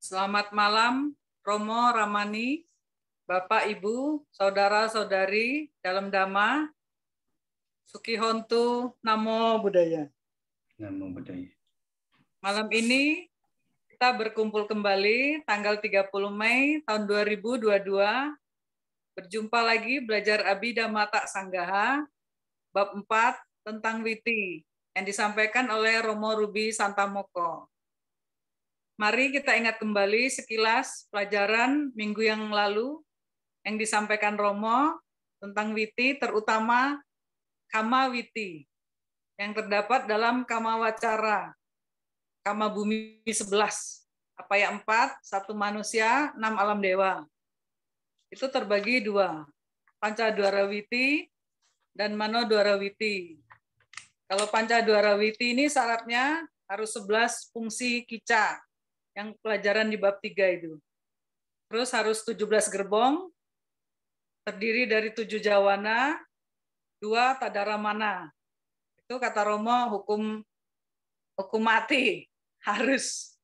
Selamat malam, Romo Ramani, Bapak, Ibu, Saudara-saudari dalam Dhamma, Sukihontu, Namo Buddhaya. Namo Buddhaya. Malam ini kita berkumpul kembali tanggal 30 Mei tahun 2022. Berjumpa lagi belajar Abhidhamma Sanggaha, bab 4 tentang Witi, yang disampaikan oleh Romo Ruby Santamoko. Mari kita ingat kembali sekilas pelajaran minggu yang lalu yang disampaikan Romo tentang Witi, terutama Kama Witi, yang terdapat dalam Kama Wacara, Kama Bumi 11, Apaya 4, 1 manusia, 6 alam dewa. Itu terbagi dua, Pancadwara Witi dan Manodwara Witi. Kalau Pancadwara Witi ini syaratnya harus 11 fungsi kica, yang pelajaran di bab 3 itu. Terus harus 17 gerbong, terdiri dari 7 jawana, 2 tadaramana. Itu kata Romo hukum mati, harus.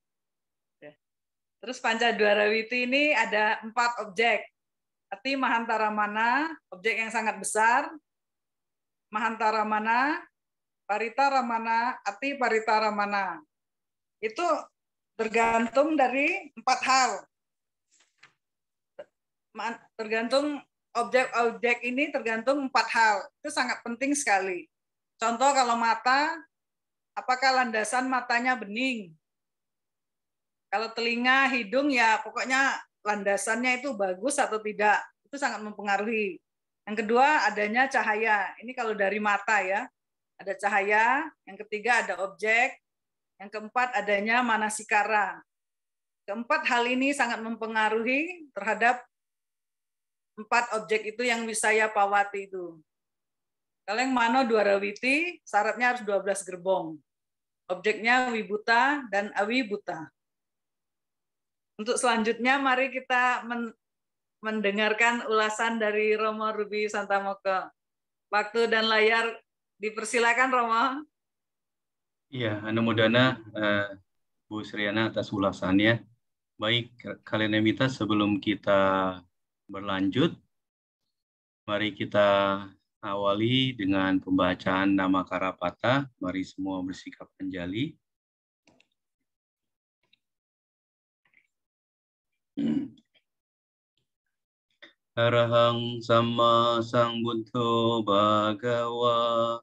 Terus Pancadwara Witi ini ada 4 objek. Ati Mahantara Mana, objek yang sangat besar. Mahantara Mana, Paritara Mana, Ati Paritara Mana. Itu tergantung dari 4 hal. Tergantung objek-objek ini tergantung 4 hal. Itu sangat penting sekali. Contoh kalau mata, apakah landasan matanya bening? Kalau telinga, hidung, ya pokoknya landasannya itu bagus atau tidak. Itu sangat mempengaruhi. Yang kedua, adanya cahaya. Ini kalau dari mata ya. Ada cahaya. Yang ketiga, ada objek. Yang keempat, adanya manasikara. Keempat hal ini sangat mempengaruhi terhadap 4 objek itu yang wisaya pawati itu. Kalau yang Manodwara Witi, syaratnya harus 12 gerbong. Objeknya wibuta dan awibuta. Untuk selanjutnya, mari kita mendengarkan ulasan dari Romo Ruby Santamoko. Waktu dan layar dipersilakan, Romo. Iya, Anumodana Bu Sriana atas ulasannya. Baik, kalian Emita, sebelum kita berlanjut, mari kita awali dengan pembacaan nama Karapata. Mari semua bersikap anjali. Arahang Samma Sambuddho Bhagawa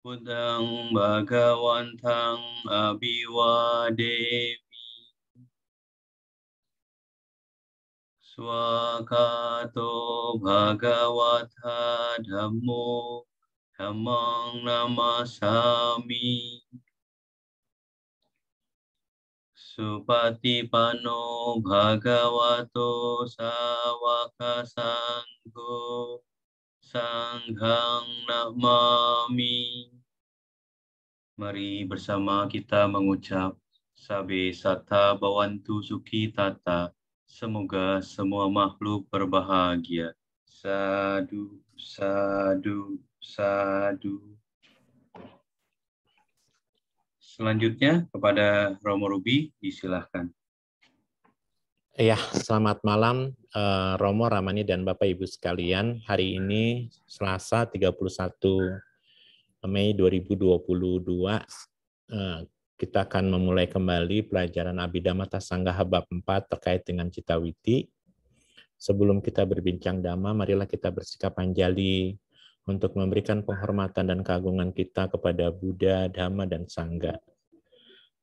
Buddhang Bhagawantang Abhiwademi Swakato Bhagawata Dhammo Dhammang Namasami Supatipano Bhagavato Sawaka Sangho Sanghang Namami. Mari bersama kita mengucap Sabe Sata Bawantu Suki Tata. Semoga semua makhluk berbahagia. Sadu, sadu, sadu. Selanjutnya kepada Romo Ruby, disilahkan. Ya, selamat malam Romo, Ramani, dan Bapak Ibu sekalian. Hari ini Selasa 31 Mei 2022, kita akan memulai kembali pelajaran Abhidhamma Sanggaha bab 4 terkait dengan Cita Witi. Sebelum kita berbincang Dhamma, marilah kita bersikap anjali untuk memberikan penghormatan dan keagungan kita kepada Buddha, Dhamma, dan Sangha.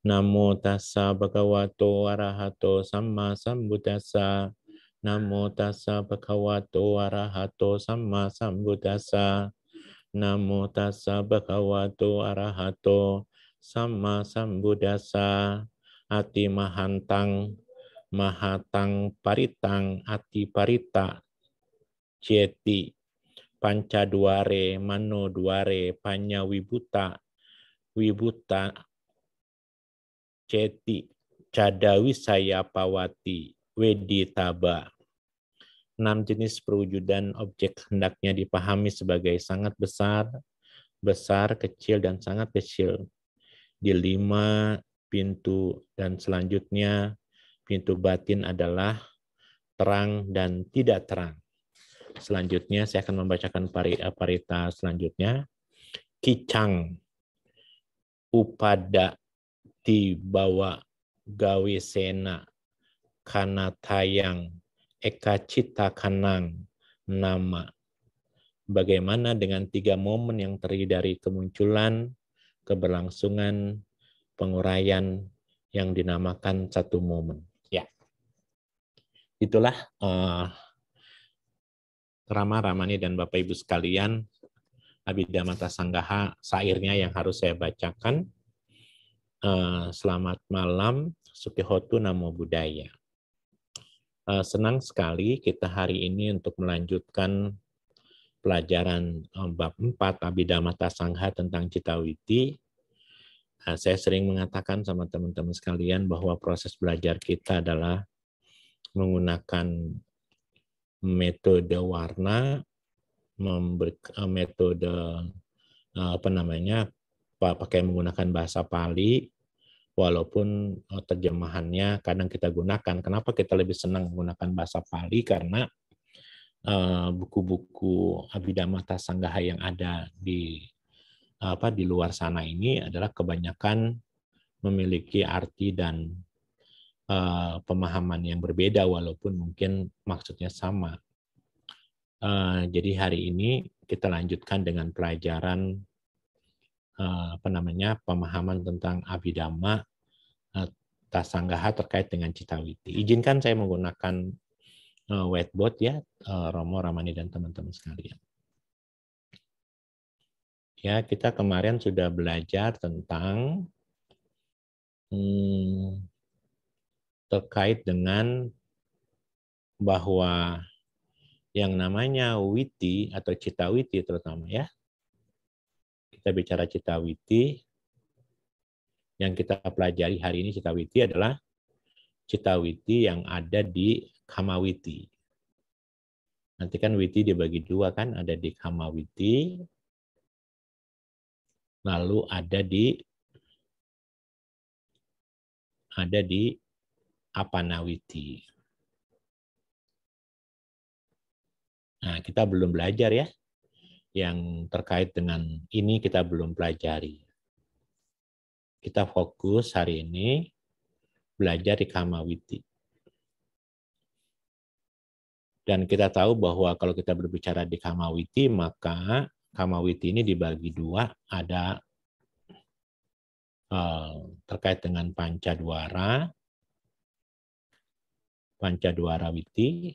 Namo tassa bhagavato arahato samma sambuddhassa. Namo tassa bhagavato arahato samma sambuddhassa. Namo tassa bhagavato arahato samma sambuddhassa. Ati mahantang mahatang paritang ati parita ceti pancadware manodware panya wibuta ceti cadawi saya pawati wedi taba. 6 jenis perwujudan objek hendaknya dipahami sebagai sangat besar, besar, kecil, dan sangat kecil. Di 5 pintu dan selanjutnya Pintu batin adalah terang dan tidak terang. Selanjutnya saya akan membacakan parita selanjutnya. Kicang upada tibawa gawe sena kana tayang eka cita kanang nama. Bagaimana dengan 3 momen yang terdiri dari kemunculan, keberlangsungan, penguraian yang dinamakan satu momen. Ya, itulah Rama, Ramani, dan Bapak Ibu sekalian, Abhidhamma Sanggaha sairnya yang harus saya bacakan. Selamat malam, Sukihotu Namo Buddhaya. Senang sekali kita hari ini untuk melanjutkan pelajaran bab 4 Abhidhamma Sanggaha tentang Cittawiti. Saya sering mengatakan sama teman-teman sekalian bahwa proses belajar kita adalah menggunakan metode warna, metode pakai menggunakan bahasa Pali, walaupun terjemahannya kadang kita gunakan. Kenapa kita lebih senang menggunakan bahasa Pali? Karena buku-buku Abhidhamma Sanggaha yang ada di luar sana ini adalah kebanyakan memiliki arti dan pemahaman yang berbeda, walaupun mungkin maksudnya sama. Jadi hari ini kita lanjutkan dengan pelajaran pemahaman tentang Abhidhamma Sanggaha terkait dengan Cittawiti. Izinkan saya menggunakan whiteboard ya, Romo, Ramani, dan teman-teman sekalian. Ya, kita kemarin sudah belajar tentang terkait dengan bahwa yang namanya witi atau Cittawiti terutama ya. Kita bicara Cittawiti, yang kita pelajari hari ini Cittawiti adalah Cittawiti yang ada di Kamawiti. Nanti kan witi dibagi 2 kan, ada di Kamawiti, lalu ada di Apanawiti. Nah, kita belum belajar ya. Yang terkait dengan ini kita belum pelajari. Kita fokus hari ini belajar di Kamawiti. Dan kita tahu bahwa kalau kita berbicara di Kamawiti, maka Kamawiti ini dibagi 2, ada terkait dengan Pancadwara Witi,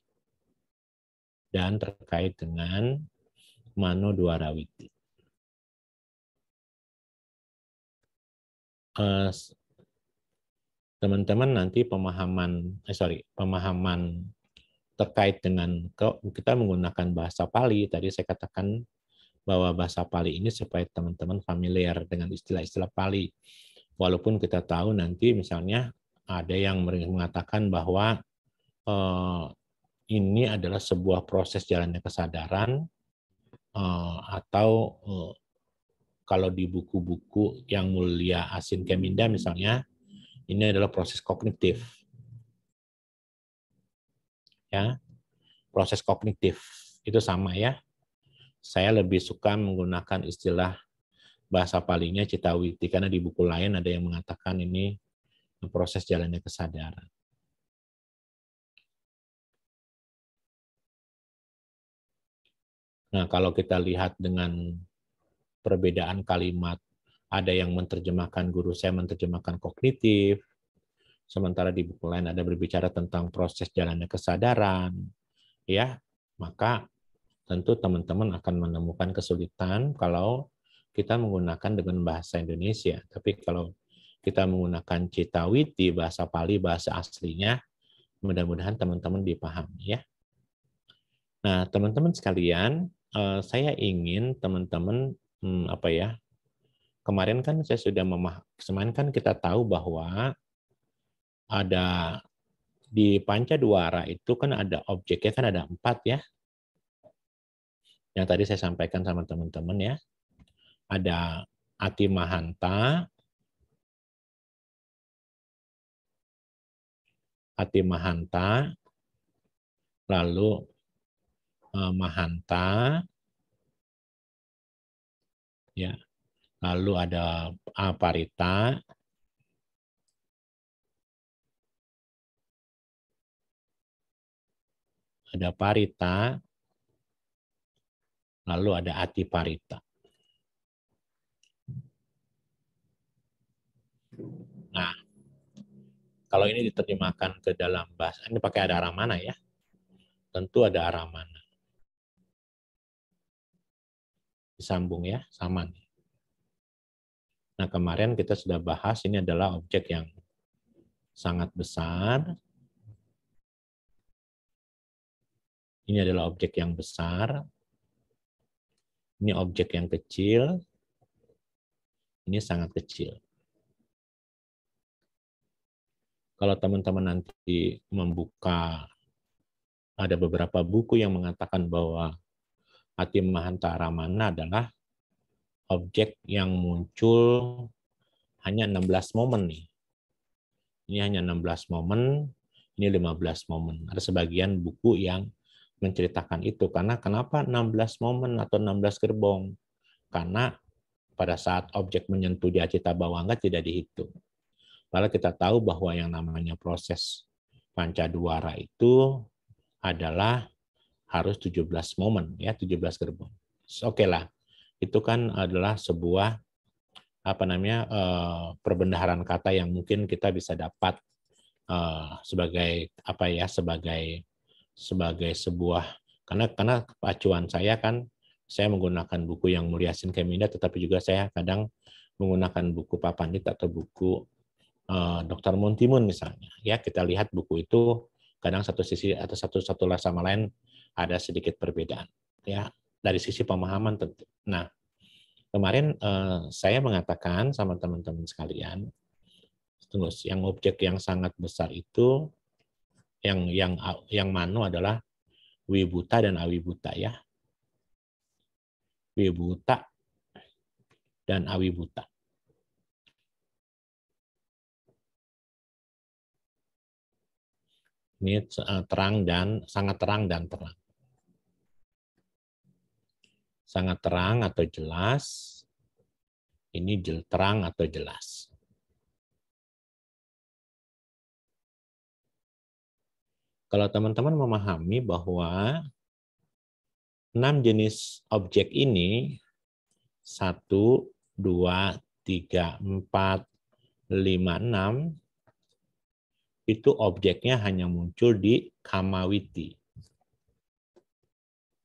dan terkait dengan Manodwara Witi. Teman-teman nanti pemahaman terkait dengan kita menggunakan bahasa Pali, tadi saya katakan bahwa bahasa Pali ini supaya teman-teman familiar dengan istilah-istilah Pali. Walaupun kita tahu nanti misalnya ada yang mengatakan bahwa ini adalah sebuah proses jalannya kesadaran, atau kalau di buku-buku yang mulia Asin Keminda misalnya, ini adalah proses kognitif. Ya, proses kognitif itu sama ya. Saya lebih suka menggunakan istilah bahasa Palinya Cittawiti karena di buku lain ada yang mengatakan ini proses jalannya kesadaran. Nah, kalau kita lihat dengan perbedaan kalimat, ada yang menerjemahkan, guru saya menerjemahkan kognitif, sementara di buku lain ada berbicara tentang proses jalannya kesadaran, ya, maka tentu teman-teman akan menemukan kesulitan kalau kita menggunakan dengan bahasa Indonesia. Tapi kalau kita menggunakan Cittawiti, bahasa Pali, bahasa aslinya, mudah-mudahan teman-teman dipahami ya. Nah, teman-teman sekalian, saya ingin teman-teman kemarin kan saya sudah kemarin kan kita tahu bahwa ada di Pancadwara itu kan ada objeknya kan ada 4 ya. Yang tadi saya sampaikan sama teman-teman ya. Ada Atimahanta, Atimahanta, lalu Mahanta, ya, lalu ada Aparita, ada Parita, lalu ada Atiparita. Nah, kalau ini diterjemahkan ke dalam bahasa, ini pakai ada arah mana ya? Tentu ada arah mana. Disambung ya, sama nih. Nah, kemarin kita sudah bahas ini adalah objek yang sangat besar. Ini adalah objek yang besar. Ini objek yang kecil. Ini sangat kecil. Kalau teman-teman nanti membuka, ada beberapa buku yang mengatakan bahwa Atimahanta Ramana adalah objek yang muncul hanya 16 momen nih. Ini hanya 16 momen, ini 15 momen. Ada sebagian buku yang menceritakan itu. Karena kenapa 16 momen atau 16 gerbong? Karena pada saat objek menyentuh di Acita Bawangga tidak dihitung. Padahal kita tahu bahwa yang namanya proses Pancadwara itu adalah harus 17 momen, ya 17 gerbong. Oke lah, itu kan adalah sebuah perbendaharaan kata yang mungkin kita bisa dapat sebagai sebagai sebuah, karena acuan saya kan saya menggunakan buku yang Mulia Sin Keminda, tetapi juga saya kadang menggunakan buku Papandit atau buku Dr. Montimun misalnya. Ya, kita lihat buku itu kadang satu sisi atau satu sama lain ada sedikit perbedaan, ya, dari sisi pemahaman tentu. Nah, kemarin saya mengatakan sama teman-teman sekalian, terus yang objek yang sangat besar itu yang mano adalah Wibuta dan Awibuta, ya. Wibuta dan Awibuta. Ini terang dan sangat terang dan terang. Sangat terang atau jelas. Ini terang atau jelas. Kalau teman-teman memahami bahwa 6 jenis objek ini 1, 2, 3, 4, 5, 6 itu objeknya hanya muncul di Kamawiti.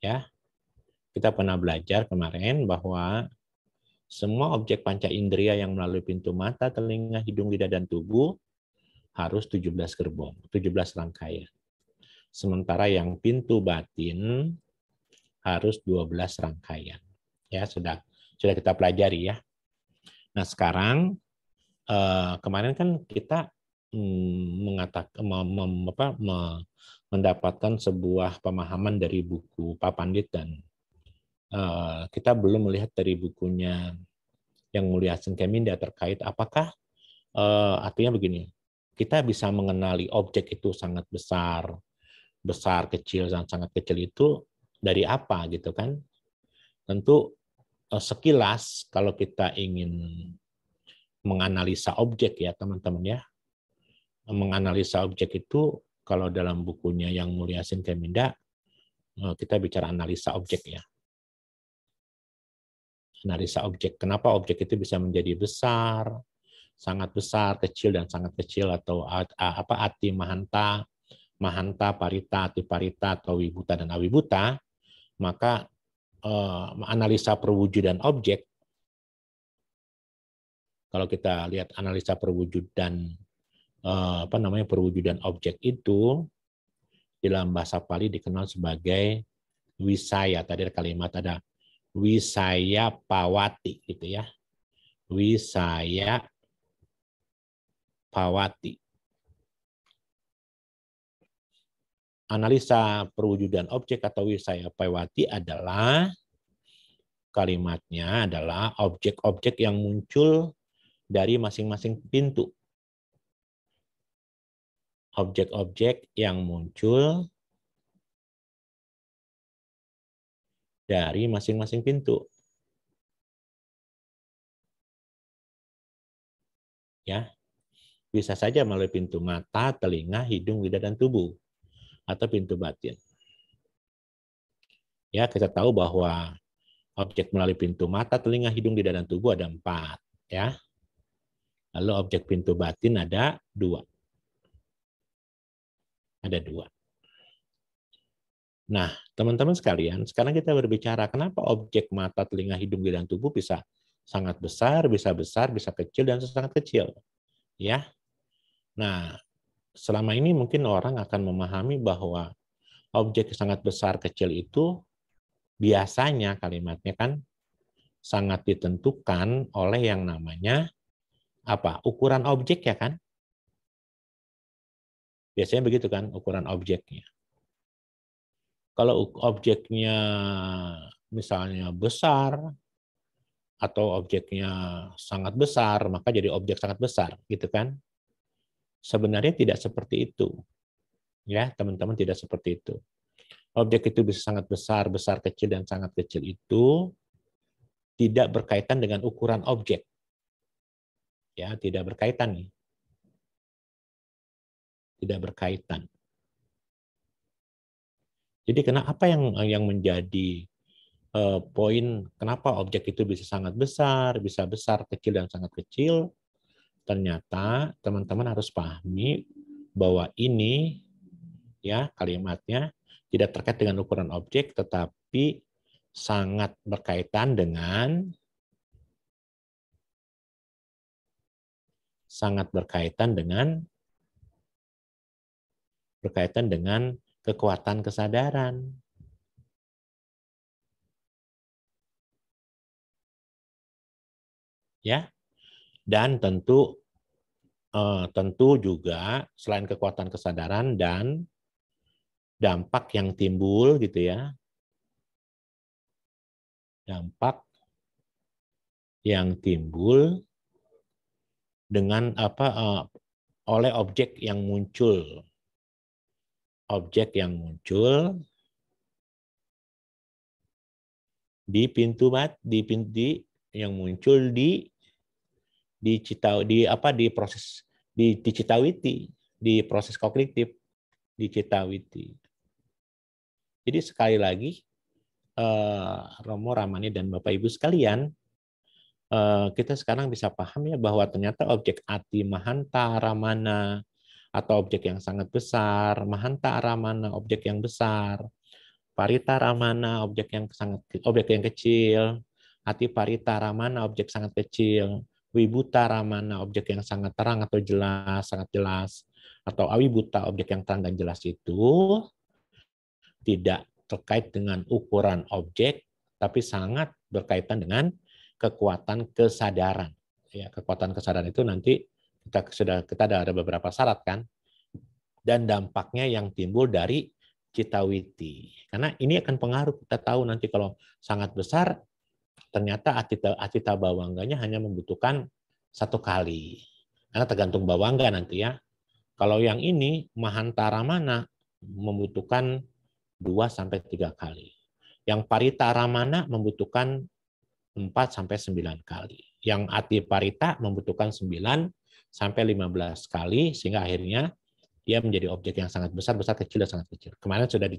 Ya. Kita pernah belajar kemarin bahwa semua objek panca indera yang melalui pintu mata, telinga, hidung, lidah, dan tubuh harus 17 gerbong, 17 rangkaian. Sementara yang pintu batin harus 12 rangkaian. Ya, sudah kita pelajari ya. Nah, sekarang kemarin kan kita mendapatkan sebuah pemahaman dari buku Papandit, dan kita belum melihat dari bukunya Yang Mulia Sin Keminda terkait apakah artinya begini, kita bisa mengenali objek itu sangat besar, kecil, dan sangat kecil itu dari apa gitu kan? Tentu sekilas kalau kita ingin menganalisa objek ya teman-teman ya, menganalisa objek itu kalau dalam bukunya Yang Mulia Sin Keminda kita bicara analisa objek ya. Analisa objek. Kenapa objek itu bisa menjadi besar, sangat besar, kecil, dan sangat kecil, atau Ati Mahanta, Parita, Atiparita, atau Wibuta dan Awibuta, maka analisa perwujudan objek, kalau kita lihat analisa perwujudan perwujudan objek itu dalam bahasa Pali dikenal sebagai wisaya. Tadi ada kalimat ada wisaya pawati gitu ya. Wisaya pawati. Analisa perwujudan objek atau wisaya pawati adalah kalimatnya adalah objek-objek yang muncul dari masing-masing pintu. objek-objek yang muncul dari masing-masing pintu. Ya, bisa saja melalui pintu mata, telinga, hidung, lidah, dan tubuh, atau pintu batin. Ya, kita tahu bahwa objek melalui pintu mata, telinga, hidung, lidah, dan tubuh ada 4. Ya. Lalu objek pintu batin ada 2. Ada 2. Nah, teman-teman sekalian, sekarang kita berbicara kenapa objek mata, telinga, hidung, lidah, dan tubuh bisa sangat besar, bisa kecil, dan sangat kecil. Ya. Nah, selama ini mungkin orang akan memahami bahwa objek sangat besar, kecil itu biasanya kalimatnya kan sangat ditentukan oleh yang namanya apa? Ukuran objek, ya kan? Biasanya begitu kan, ukuran objeknya. Kalau objeknya misalnya besar atau objeknya sangat besar, maka jadi objek sangat besar, gitu kan? Sebenarnya tidak seperti itu. Ya, teman-teman, tidak seperti itu. Objek itu bisa sangat besar, besar, kecil, dan sangat kecil itu tidak berkaitan dengan ukuran objek. Ya, tidak berkaitan nih. Tidak berkaitan. Jadi apa yang menjadi poin kenapa objek itu bisa sangat besar, kecil, dan sangat kecil? Ternyata teman-teman harus pahami bahwa ini ya kalimatnya tidak terkait dengan ukuran objek, tetapi sangat berkaitan dengan kekuatan kesadaran. Ya. Dan tentu juga selain kekuatan kesadaran dan dampak yang timbul gitu ya. Dampak yang timbul dengan oleh objek yang muncul. Objek yang muncul di pintu yang muncul di citawiti, di proses kognitif di citawiti. Jadi sekali lagi Romo, Ramani, dan Bapak Ibu sekalian, kita sekarang bisa paham ya bahwa ternyata objek ati mahanta ramana atau objek yang sangat besar, mahanta ramana objek yang besar, parita ramana objek yang kecil, ati parita ramana objek sangat kecil, wibuta ramana objek yang sangat terang atau jelas, sangat jelas, atau awibuta objek yang terang dan jelas itu tidak terkait dengan ukuran objek, tapi sangat berkaitan dengan kekuatan kesadaran. Ya, kekuatan kesadaran itu nanti kita ada beberapa syarat kan, dan dampaknya yang timbul dari citawiti. Karena ini akan pengaruh, kita tahu nanti kalau sangat besar, ternyata atita bawangganya hanya membutuhkan 1 kali. Karena tergantung bawangga nanti ya. Kalau yang ini mahantara mana membutuhkan 2-3 kali. Yang parita ramana membutuhkan 4-9 kali. Yang ati parita membutuhkan 9-15 kali, sehingga akhirnya dia menjadi objek yang sangat besar, kecil, dan sangat kecil. Kemarin sudah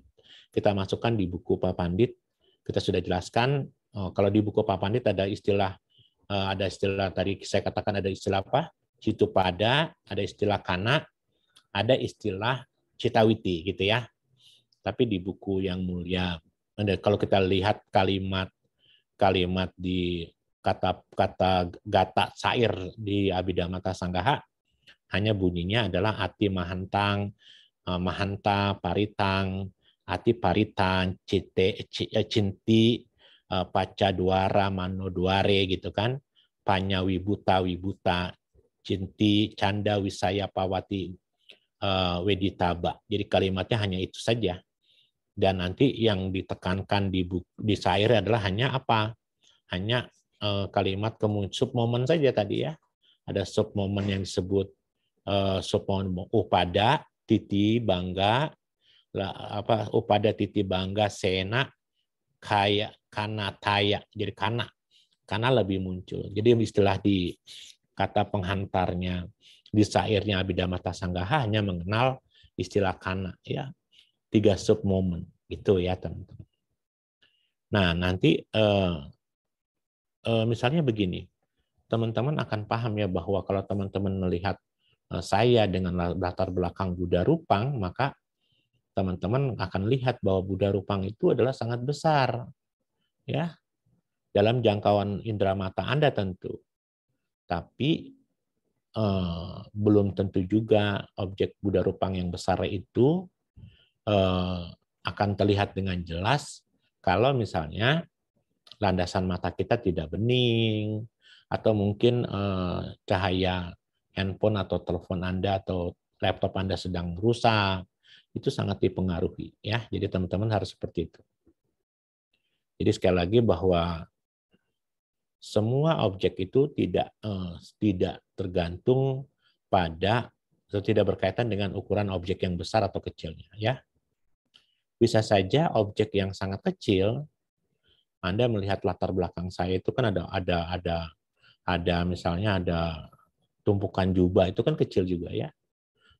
kita masukkan di buku Pak Pandit, kita sudah jelaskan, kalau di buku Pak Pandit ada istilah tadi saya katakan, ada istilah apa? Citupada, ada istilah kana, ada istilah citawiti gitu ya. Tapi di buku yang mulia, kalau kita lihat kalimat di kata gata sair di Abhidhamma Sanggaha, hanya bunyinya adalah ati mahantang, mahanta paritang, ati paritan, cinti, paca duara, mano duare gitu kan, panya wibuta, cinti, canda, wisaya, pawati, weditaba. Jadi kalimatnya hanya itu saja. Dan nanti yang ditekankan di sair adalah hanya apa? Hanya kalimat submomen saja tadi ya. Ada submomen yang disebut submomen upada, titi bangga, upada titi bangga sena kaya kana taya, jadi kana lebih muncul. Jadi istilah di kata penghantarnya di syairnya Abhidhamma Sanggaha hanya mengenal istilah kana, ya 3 sub momen gitu ya teman-teman. Nah nanti misalnya begini, teman-teman akan paham ya bahwa kalau teman-teman melihat saya dengan latar belakang Buddha Rupang, maka teman-teman akan lihat bahwa Buddha Rupang itu adalah sangat besar, ya, dalam jangkauan indera mata Anda tentu. Tapi belum tentu juga objek Buddha Rupang yang besar itu akan terlihat dengan jelas kalau misalnya landasan mata kita tidak bening, atau mungkin cahaya handphone atau telepon Anda atau laptop Anda sedang rusak, itu sangat dipengaruhi ya. Jadi teman-teman harus seperti itu. Jadi sekali lagi bahwa semua objek itu tidak tergantung pada atau tidak berkaitan dengan ukuran objek yang besar atau kecilnya ya. Bisa saja objek yang sangat kecil, Anda melihat latar belakang saya itu kan ada misalnya ada tumpukan jubah, itu kan kecil juga ya.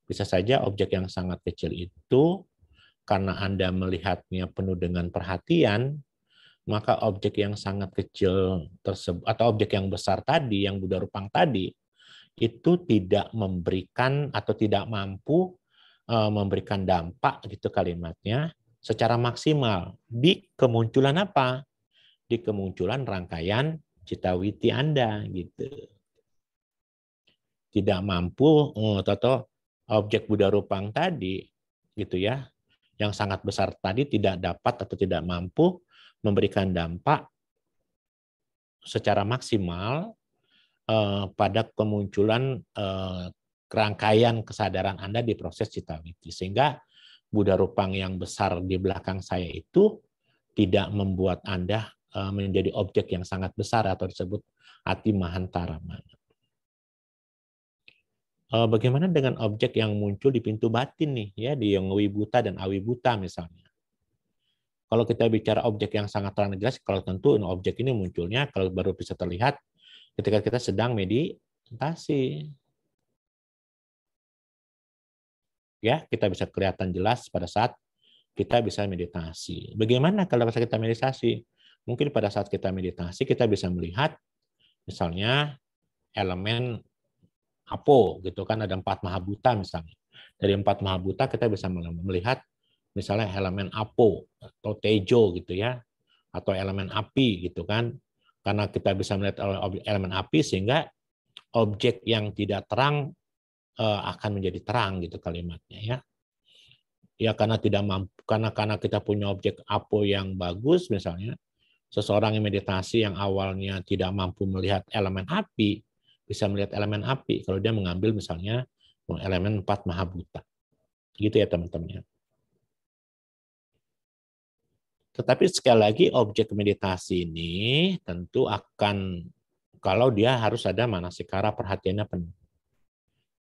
Bisa saja objek yang sangat kecil itu karena Anda melihatnya penuh dengan perhatian, maka objek yang sangat kecil tersebut atau objek yang besar tadi, yang Buddha Rupang tadi, itu tidak memberikan atau tidak mampu memberikan dampak gitu kalimatnya secara maksimal di kemunculan apa? Di kemunculan rangkaian citawiti Anda gitu. Tidak mampu atau objek Buddha Rupang tadi gitu ya, yang sangat besar tadi tidak dapat atau tidak mampu memberikan dampak secara maksimal pada kemunculan rangkaian kesadaran Anda di proses citawiti. Sehingga Buddha Rupang yang besar di belakang saya itu tidak membuat Anda menjadi objek yang sangat besar atau disebut ati mahantara. Bagaimana dengan objek yang muncul di pintu batin nih ya, di yang wibuta dan awibuta misalnya. Kalau kita bicara objek yang sangat terang jelas, kalau tentu objek ini munculnya kalau baru bisa terlihat ketika kita sedang meditasi. Ya, kita bisa kelihatan jelas pada saat kita bisa meditasi. Bagaimana kalau kita meditasi? Mungkin pada saat kita meditasi kita bisa melihat misalnya elemen apo gitu kan, ada 4 mahabhuta misalnya. Dari 4 mahabhuta kita bisa melihat misalnya elemen apo atau tejo gitu ya, atau elemen api gitu kan. Karena kita bisa melihat elemen api sehingga objek yang tidak terang akan menjadi terang gitu kalimatnya ya. Ya karena tidak mampu, karena kita punya objek apo yang bagus misalnya, seseorang yang meditasi yang awalnya tidak mampu melihat elemen api bisa melihat elemen api kalau dia mengambil misalnya elemen 4 mahabhuta. Gitu ya teman-teman. Tetapi sekali lagi objek meditasi ini tentu akan, kalau dia harus ada manasikara, perhatiannya penuh.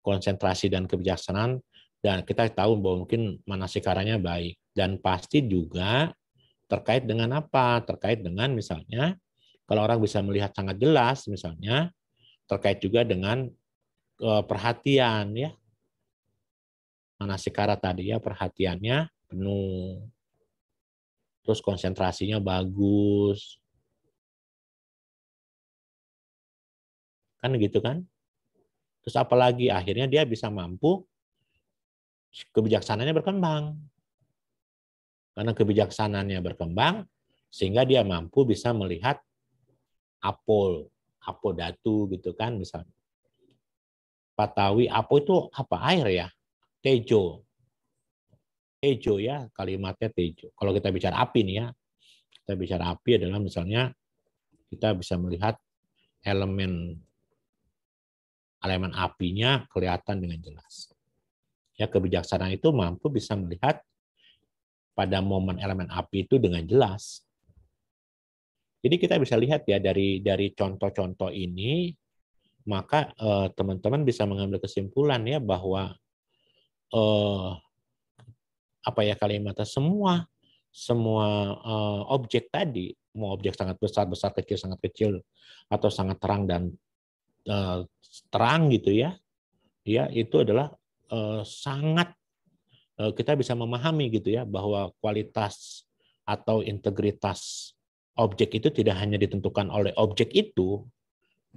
Konsentrasi dan kebijaksanaan, dan kita tahu bahwa mungkin manasikaranya baik. Dan pasti juga terkait dengan apa? Terkait dengan misalnya, kalau orang bisa melihat sangat jelas misalnya, terkait juga dengan perhatian ya. Manasikara tadi ya, perhatiannya penuh. Terus konsentrasinya bagus. Kan gitu kan? Terus apalagi akhirnya dia bisa mampu kebijaksanaannya berkembang. Karena kebijaksanaannya berkembang sehingga dia mampu bisa melihat apo datu gitu kan misalnya. Patawi, apo itu apa? Air ya. Tejo. Tejo ya, kalimatnya tejo. Kalau kita bicara api nih ya, kita bicara api adalah misalnya kita bisa melihat elemen apinya kelihatan dengan jelas. Ya, kebijaksanaan itu mampu bisa melihat pada momen elemen api itu dengan jelas. Jadi kita bisa lihat ya dari contoh-contoh ini, maka teman-teman bisa mengambil kesimpulan ya bahwa apa ya kalimatnya, semua objek tadi, mau objek sangat besar, besar kecil, sangat kecil, atau sangat terang dan terang gitu ya, itu adalah sangat kita bisa memahami gitu ya, bahwa kualitas atau integritas objek itu tidak hanya ditentukan oleh objek itu,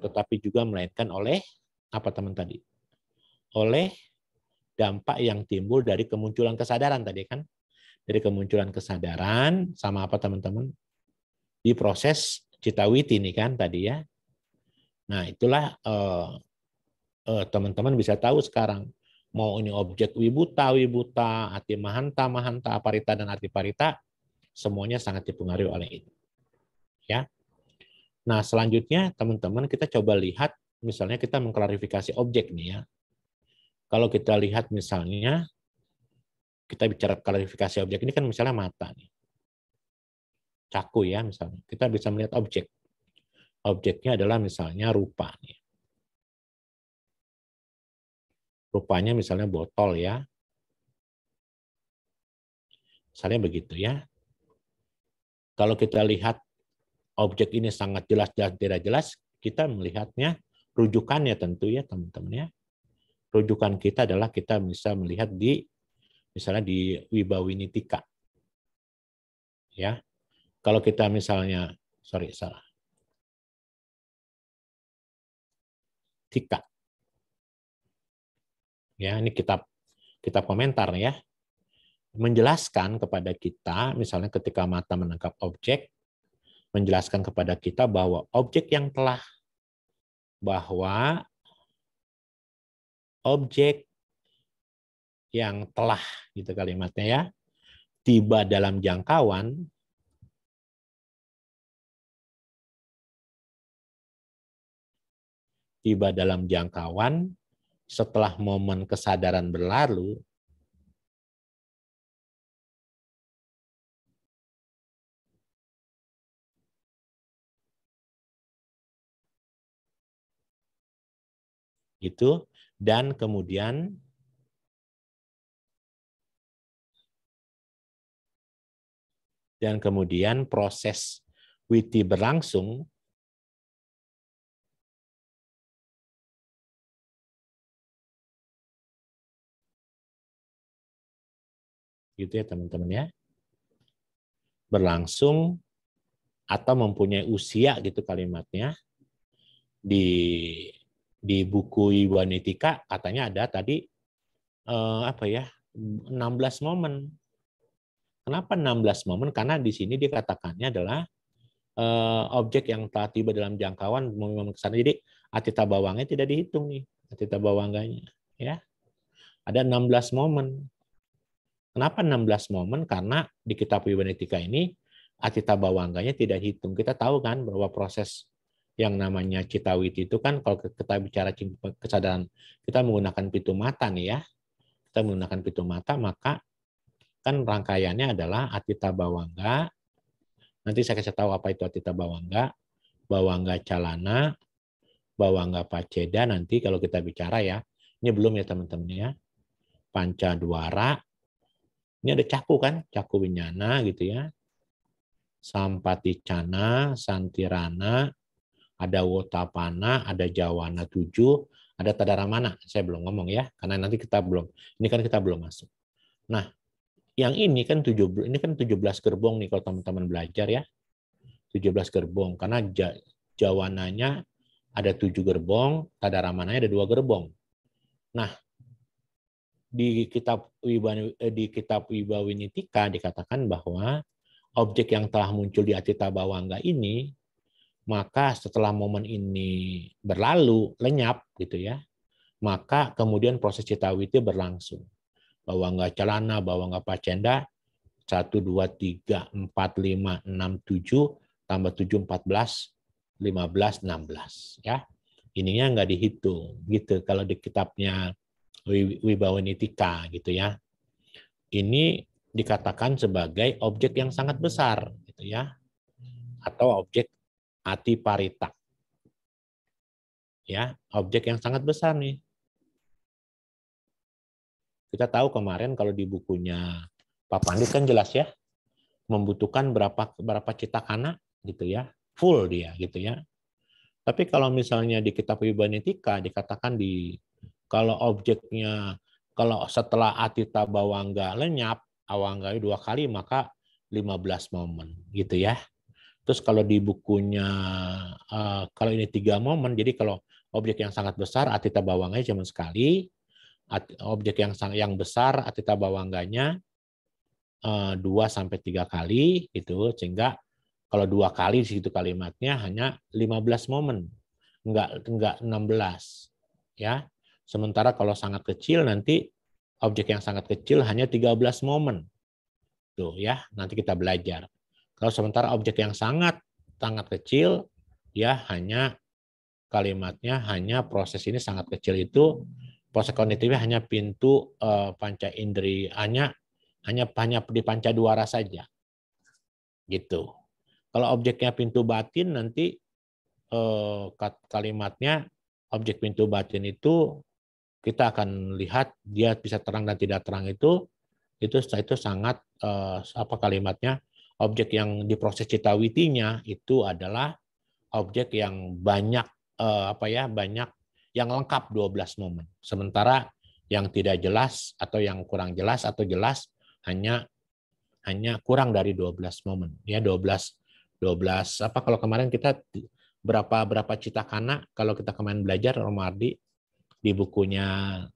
tetapi juga melainkan oleh apa teman tadi? Oleh dampak yang timbul dari kemunculan kesadaran tadi kan? Dari kemunculan kesadaran sama apa teman-teman? Di proses citawiti ini kan tadi ya. Nah, itulah teman-teman bisa tahu sekarang mau ini objek wibuta, ati mahanta, aparita dan artiparita, semuanya sangat dipengaruhi oleh itu. Ya. Nah, selanjutnya teman-teman kita coba lihat misalnya kita mengklarifikasi objek nih ya. Kalau kita lihat misalnya kita bicara klarifikasi objek ini kan misalnya mata nih. Caku ya misalnya. Kita bisa melihat objek. Objeknya adalah misalnya rupa nih. Rupanya misalnya botol ya. Misalnya begitu ya. Kalau kita lihat objek ini sangat jelas dan tidak jelas, kita melihatnya rujukannya tentu ya teman-teman ya. Rujukan kita adalah kita bisa melihat di misalnya di Wibawinitika. Ya. Kalau kita misalnya salah. Tika. Ya, ini kitab komentar ya. Menjelaskan kepada kita misalnya ketika mata menangkap objek, menjelaskan kepada kita bahwa objek yang telah gitu kalimatnya ya, tiba dalam jangkauan setelah momen kesadaran berlalu, gitu, dan kemudian proses witi berlangsung, gitu ya teman-teman ya, berlangsung atau mempunyai usia gitu kalimatnya. Di buku Iwanitika katanya ada tadi 16 momen. Kenapa 16 momen? Karena di sini dikatakannya adalah objek yang telah tiba dalam jangkauan momen kesana. Jadi atita bawangnya tidak dihitung nih, atita bawangganya ya. Ada 16 momen. Kenapa 16 momen? Karena di kitab Iwanitika ini atita bawangganya tidak hitung. Kita tahu kan bahwa proses yang namanya citawiti itu kan kalau kita bicara kesadaran, kita menggunakan pitu mata nih ya. Kita menggunakan pitu mata, maka kan rangkaiannya adalah atita bawangga. Nanti saya kasih tahu apa itu atita bawangga, bawangga calana, bawangga paceda nanti kalau kita bicara ya. Ini belum ya teman-teman ya. Panca dwara. Ini ada caku kan, caku winyana gitu ya. Sampaticana, santirana, ada wotapana, ada jawana 7, ada tadaramana. Saya belum ngomong ya, karena nanti kita belum masuk. Nah, yang ini kan 17 gerbong nih kalau teman-teman belajar ya. 17 gerbong karena jawananya ada 7 gerbong, tadaramananya ada 2 gerbong. Nah, di kitab Wibawinitika dikatakan bahwa objek yang telah muncul di atita bawangga ini, maka setelah momen ini berlalu, lenyap gitu ya, maka kemudian proses citawiti berlangsung. Bawangga calana, bawangga pacenda, 1, 2, 3, 4, 5, 6, 7, tambah 7, 14, 15, 16. Ya. Ininya nggak dihitung. Gitu kalau di kitabnya Wibawinitika gitu ya. Ini dikatakan sebagai objek yang sangat besar gitu ya. Atau objek atiparita. Ya, objek yang sangat besar nih. Kita tahu kemarin kalau di bukunya Pak Pandit kan jelas ya, membutuhkan berapa citakana gitu ya, full dia gitu ya. Tapi kalau misalnya di kitab Wibanetika dikatakan kalau objeknya, kalau setelah atita bawangga lenyap, awangga 2 kali maka 15 momen gitu ya. Terus kalau di bukunya kalau ini 3 momen, jadi kalau objek yang sangat besar atita bawangganya cuma sekali, objek yang besar atita bawangganya 2 sampai 3 kali gitu, sehingga kalau 2 kali di situ kalimatnya hanya 15 momen, enggak 16 ya. Sementara kalau sangat kecil nanti objek yang sangat kecil hanya 13 momen. Tuh ya, nanti kita belajar. Kalau sementara objek yang sangat kecil ya hanya kalimatnya hanya proses ini sangat kecil itu proses kognitifnya hanya pintu panca indri hanya di panca duara saja. Gitu. Kalau objeknya pintu batin nanti kalimatnya objek pintu batin itu kita akan lihat dia bisa terang dan tidak terang itu sangat kalimatnya objek yang diproses citawitinya itu adalah objek yang banyak banyak yang lengkap 12 momen. Sementara yang tidak jelas atau yang kurang jelas atau jelas hanya kurang dari 12 momen. Ya 12 kalau kemarin kita berapa citakana kalau kita kemarin belajar Romardi di bukunya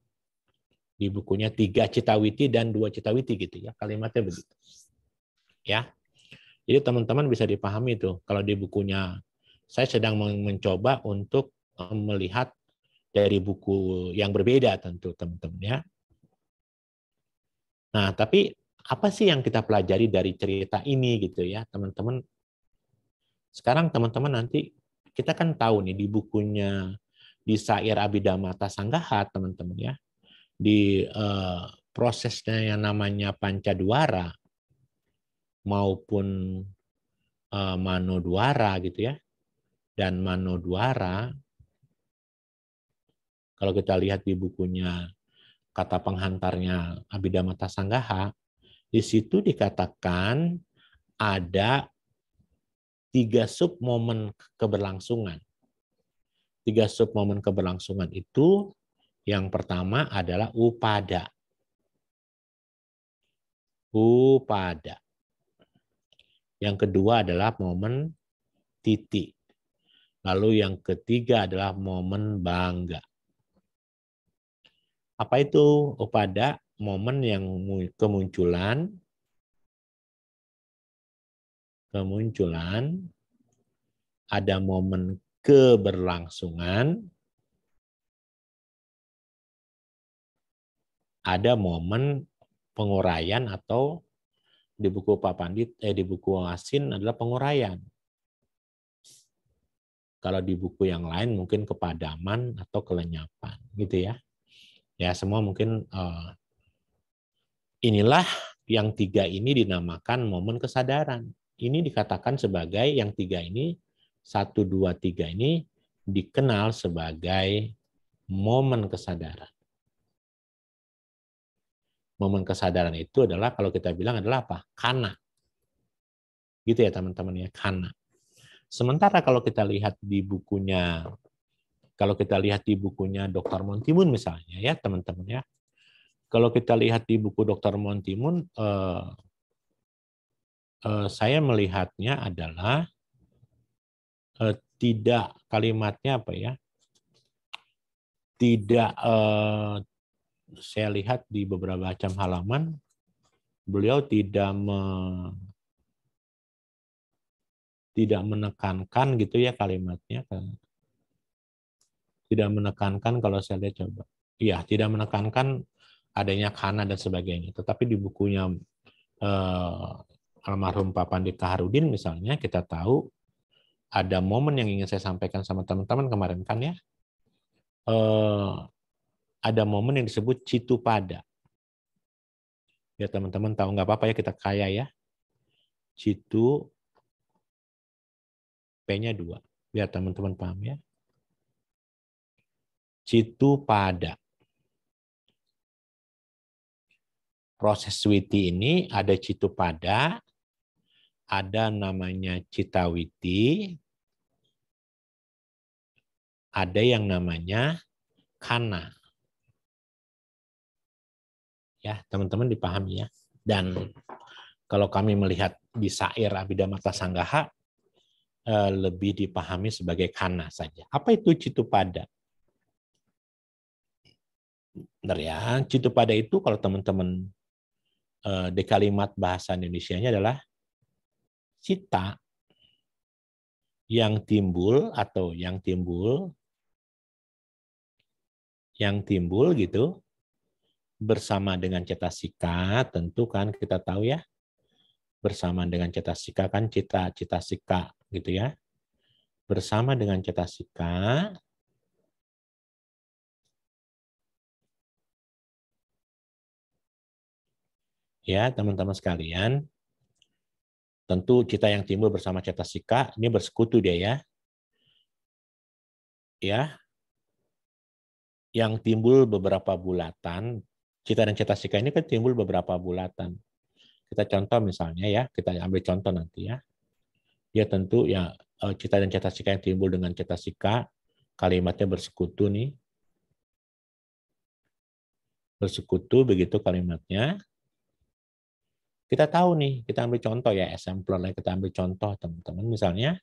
3 citawiti dan 2 citawiti gitu ya. Kalimatnya begitu. Ya. Jadi teman-teman bisa dipahami itu. Kalau di bukunya saya sedang mencoba untuk melihat dari buku yang berbeda tentu teman-teman ya. Nah, tapi apa sih yang kita pelajari dari cerita ini gitu ya, teman-teman? Sekarang teman-teman nanti kita kan tahu nih di bukunya di Sair Abhidhamata Sanggaha teman-teman ya. Di prosesnya yang namanya Pancadwara maupun Manodwara gitu ya. Dan Manodwara kalau kita lihat di bukunya kata penghantarnya Abhidhamata Sanggaha, di situ dikatakan ada 3 submomen keberlangsungan. 3 submomen keberlangsungan itu yang pertama adalah upada. Upada. Yang kedua adalah momen titik. Lalu yang ketiga adalah momen bangga. Apa itu upada? Momen yang kemunculan ada momen keberlangsungan, ada momen penguraian atau di buku Pak Pandit di buku Asin adalah penguraian. Kalau di buku yang lain mungkin kepadaman atau kelenyapan gitu ya. Ya semua mungkin inilah yang 3 ini dinamakan momen kesadaran. Ini dikatakan sebagai yang 3 ini 1, 2, 3 ini dikenal sebagai momen kesadaran. Momen kesadaran itu adalah kalau kita bilang adalah apa? Kana. Gitu ya teman-teman ya, kana. Sementara kalau kita lihat di bukunya Dr. Montimun misalnya ya teman-teman ya. Kalau kita lihat di buku Dr. Montimun, saya melihatnya adalah tidak kalimatnya apa ya? Tidak saya lihat di beberapa macam halaman beliau tidak menekankan gitu ya kalimatnya. Tidak menekankan kalau saya lihat coba. Iya, tidak menekankan adanya kana dan sebagainya. Tetapi di bukunya almarhum Pak Pandit Kaharudin misalnya kita tahu ada momen yang ingin saya sampaikan sama teman-teman kemarin kan ya. Ada momen yang disebut Citupada. Ya teman-teman tahu nggak apa-apa ya kita kaya ya. Citu P-nya 2. Biar teman-teman paham ya. Citupada. proses Witi ini ada Citupada, ada namanya Citawiti, ada yang namanya Kana. Ya, teman-teman dipahami ya. Dan kalau kami melihat di Sair Abhidhamma Sanggaha, lebih dipahami sebagai Kana saja. Apa itu Citupada? Benar ya, Citupada itu kalau teman-teman di kalimat bahasa Indonesianya adalah cita yang timbul atau yang timbul gitu bersama dengan cetasika, tentu kan kita tahu ya, bersama dengan cetasika kan cita-citasika gitu ya. Bersama dengan cetasika ya, teman-teman sekalian, tentu cita yang timbul bersama cetasika ini bersekutu dia ya. Ya. Yang timbul beberapa bulatan, cita dan cetasika ini kan timbul beberapa bulatan. Kita contoh misalnya ya, kita ambil contoh nanti ya. Dia tentu ya cita dan cetasika yang timbul dengan cetasika, kalimatnya bersekutu nih. Bersekutu begitu kalimatnya. Kita tahu nih, kita ambil contoh ya, exemplar lah, kita ambil contoh teman-teman. Misalnya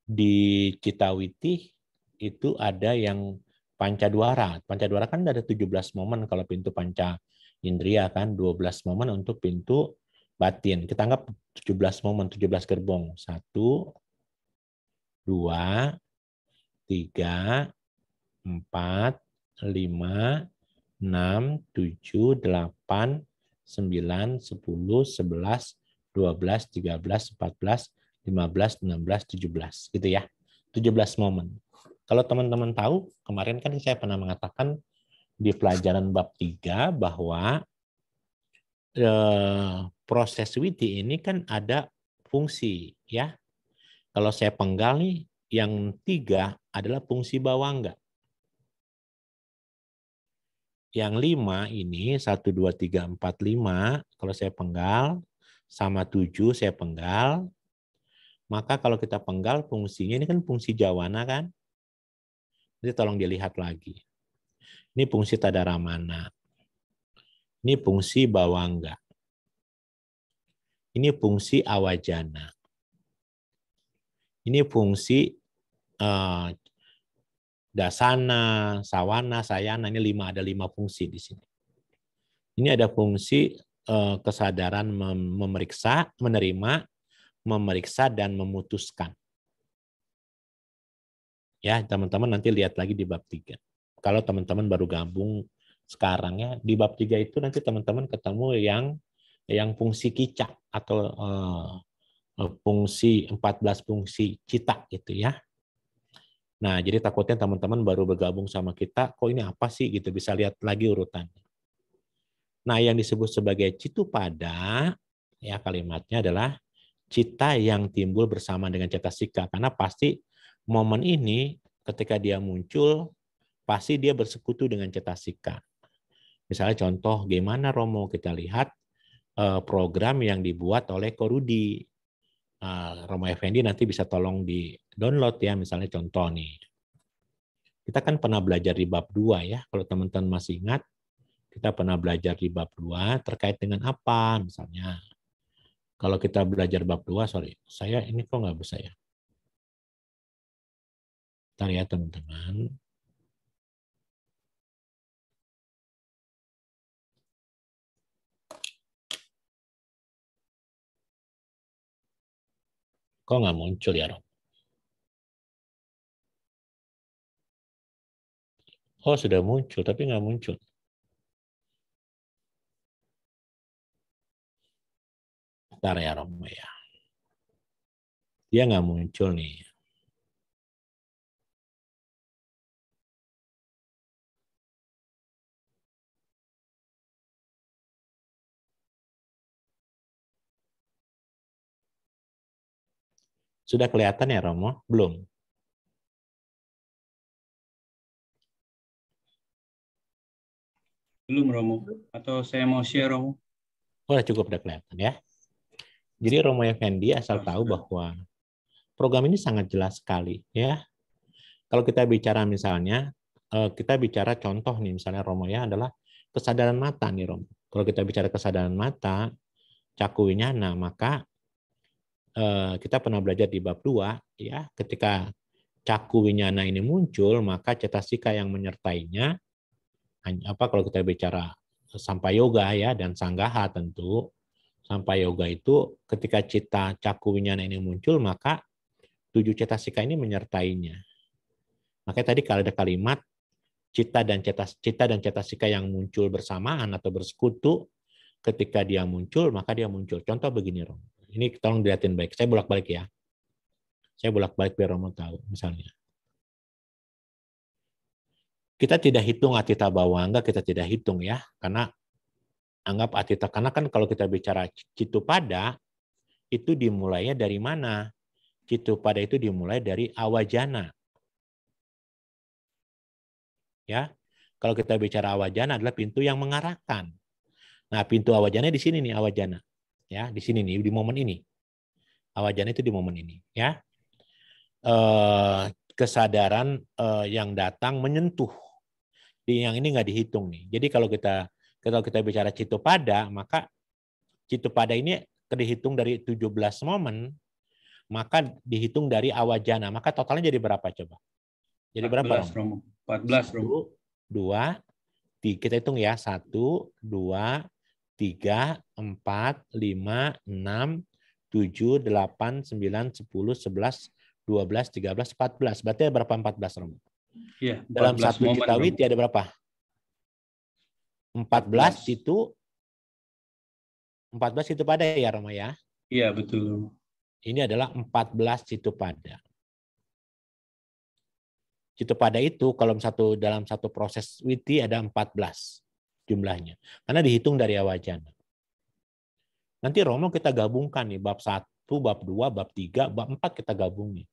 di Citawiti itu ada yang Pancadwara. Pancadwara kan ada 17 momen kalau pintu panca indria kan, 12 momen untuk pintu batin. Kita anggap 17 momen, 17 gerbong. 1, 2, 3, 4, 5, 6, 7, 8, 9, 10, 11, 12, 13, 14, 15, 16, 17. Gitu ya. 17 momen. Kalau teman-teman tahu, kemarin kan saya pernah mengatakan di pelajaran bab 3 bahwa proses Witi ini kan ada fungsi. Ya. Kalau saya penggal nih, yang 3 adalah fungsi bawangga. Yang 5 ini 1, 2, 3, 4, 5 kalau saya penggal sama 7 saya penggal, maka kalau kita penggal fungsinya ini kan fungsi jawana kan. Jadi tolong dilihat lagi. Ini fungsi tadaramana. Ini fungsi bawangga. Ini fungsi awajana. Ini fungsi dasana, sawana, sayana. Ini ada 5 fungsi di sini. Ini ada fungsi kesadaran memeriksa, menerima, memeriksa, dan memutuskan. Ya, teman-teman nanti lihat lagi di bab 3. Kalau teman-teman baru gabung sekarang ya, di bab 3 itu nanti teman-teman ketemu yang fungsi kicak atau fungsi 14 fungsi cita gitu ya. Nah, jadi takutnya teman-teman baru bergabung sama kita, kok ini apa sih gitu, bisa lihat lagi urutannya. Nah, yang disebut sebagai Citupada ya kalimatnya adalah cita yang timbul bersama dengan cetasika, karena pasti momen ini ketika dia muncul pasti dia bersekutu dengan cetasika. Misalnya contoh gimana Romo, kita lihat program yang dibuat oleh Korudi. Romo Effendi nanti bisa tolong di download ya, misalnya contoh nih. Kita kan pernah belajar di bab 2 ya, kalau teman-teman masih ingat, kita pernah belajar di bab 2 terkait dengan apa misalnya. Kalau kita belajar bab 2, sorry, saya ini kok nggak bisa ya. Bentar ya teman-teman. Kok nggak muncul ya, Rom? Oh, sudah muncul, tapi nggak muncul. Bentar ya, Rom ya. Dia nggak muncul nih. Sudah kelihatan ya, Romo? Belum? Belum, Romo. Atau saya mau share, Romo? Udah cukup, udah kelihatan ya. Jadi Romo Effendi asal tahu bahwa program ini sangat jelas sekali ya. Kalau kita bicara misalnya, kita bicara contoh nih misalnya Romo ya adalah kesadaran mata nih Romo. Kalau kita bicara kesadaran mata, caku winyana, maka kita pernah belajar di bab 2 ya, ketika caku winyana ini muncul, maka cetasika yang menyertainya, apa kalau kita bicara sampayoga ya dan sanggaha tentu, sampayoga itu ketika cita caku winyana ini muncul, maka 7 cetasika ini menyertainya. Makanya tadi kalau ada kalimat cita dan cetasika yang muncul bersamaan atau bersekutu, ketika dia muncul, maka dia muncul. Contoh begini, Rom. Ini tolong dilihatin baik. Saya bolak-balik ya. Saya bolak-balik biar Romo tahu. Misalnya, kita tidak hitung atita bawangga, kita tidak hitung ya, karena anggap atita. Karena kan kalau kita bicara citupada, itu dimulainya dari mana? Citupada itu dimulai dari awajana. Ya, kalau kita bicara awajana adalah pintu yang mengarahkan. Nah, pintu awajana di sini nih awajana. Ya, di sini nih di momen ini. Awajana itu di momen ini, ya. Kesadaran yang datang menyentuh. Yang ini nggak dihitung nih. Jadi kalau kita bicara citupada, maka citupada ini dihitung dari 17 momen, maka dihitung dari awajana. Maka totalnya jadi berapa coba? Jadi 14, berapa, Romo? 14, Romo. 1, 2, 3. Kita hitung ya. 1, 2, 3, 4, 5, 6, 7, 8, 9, 10, 11, 12, 13, 14. Berarti ada berapa 14, Romo? Iya, Dalam 1 cita witi ada berapa? 14 itu 14 itu pada ya, Romo ya? Iya, betul. Ini adalah 14 citupada. Citupada itu kalau dalam satu proses witi ada 14 jumlahnya. Karena dihitung dari awajana. Nanti Romo kita gabungkan nih bab 1, bab 2, bab 3, bab 4 kita gabungin.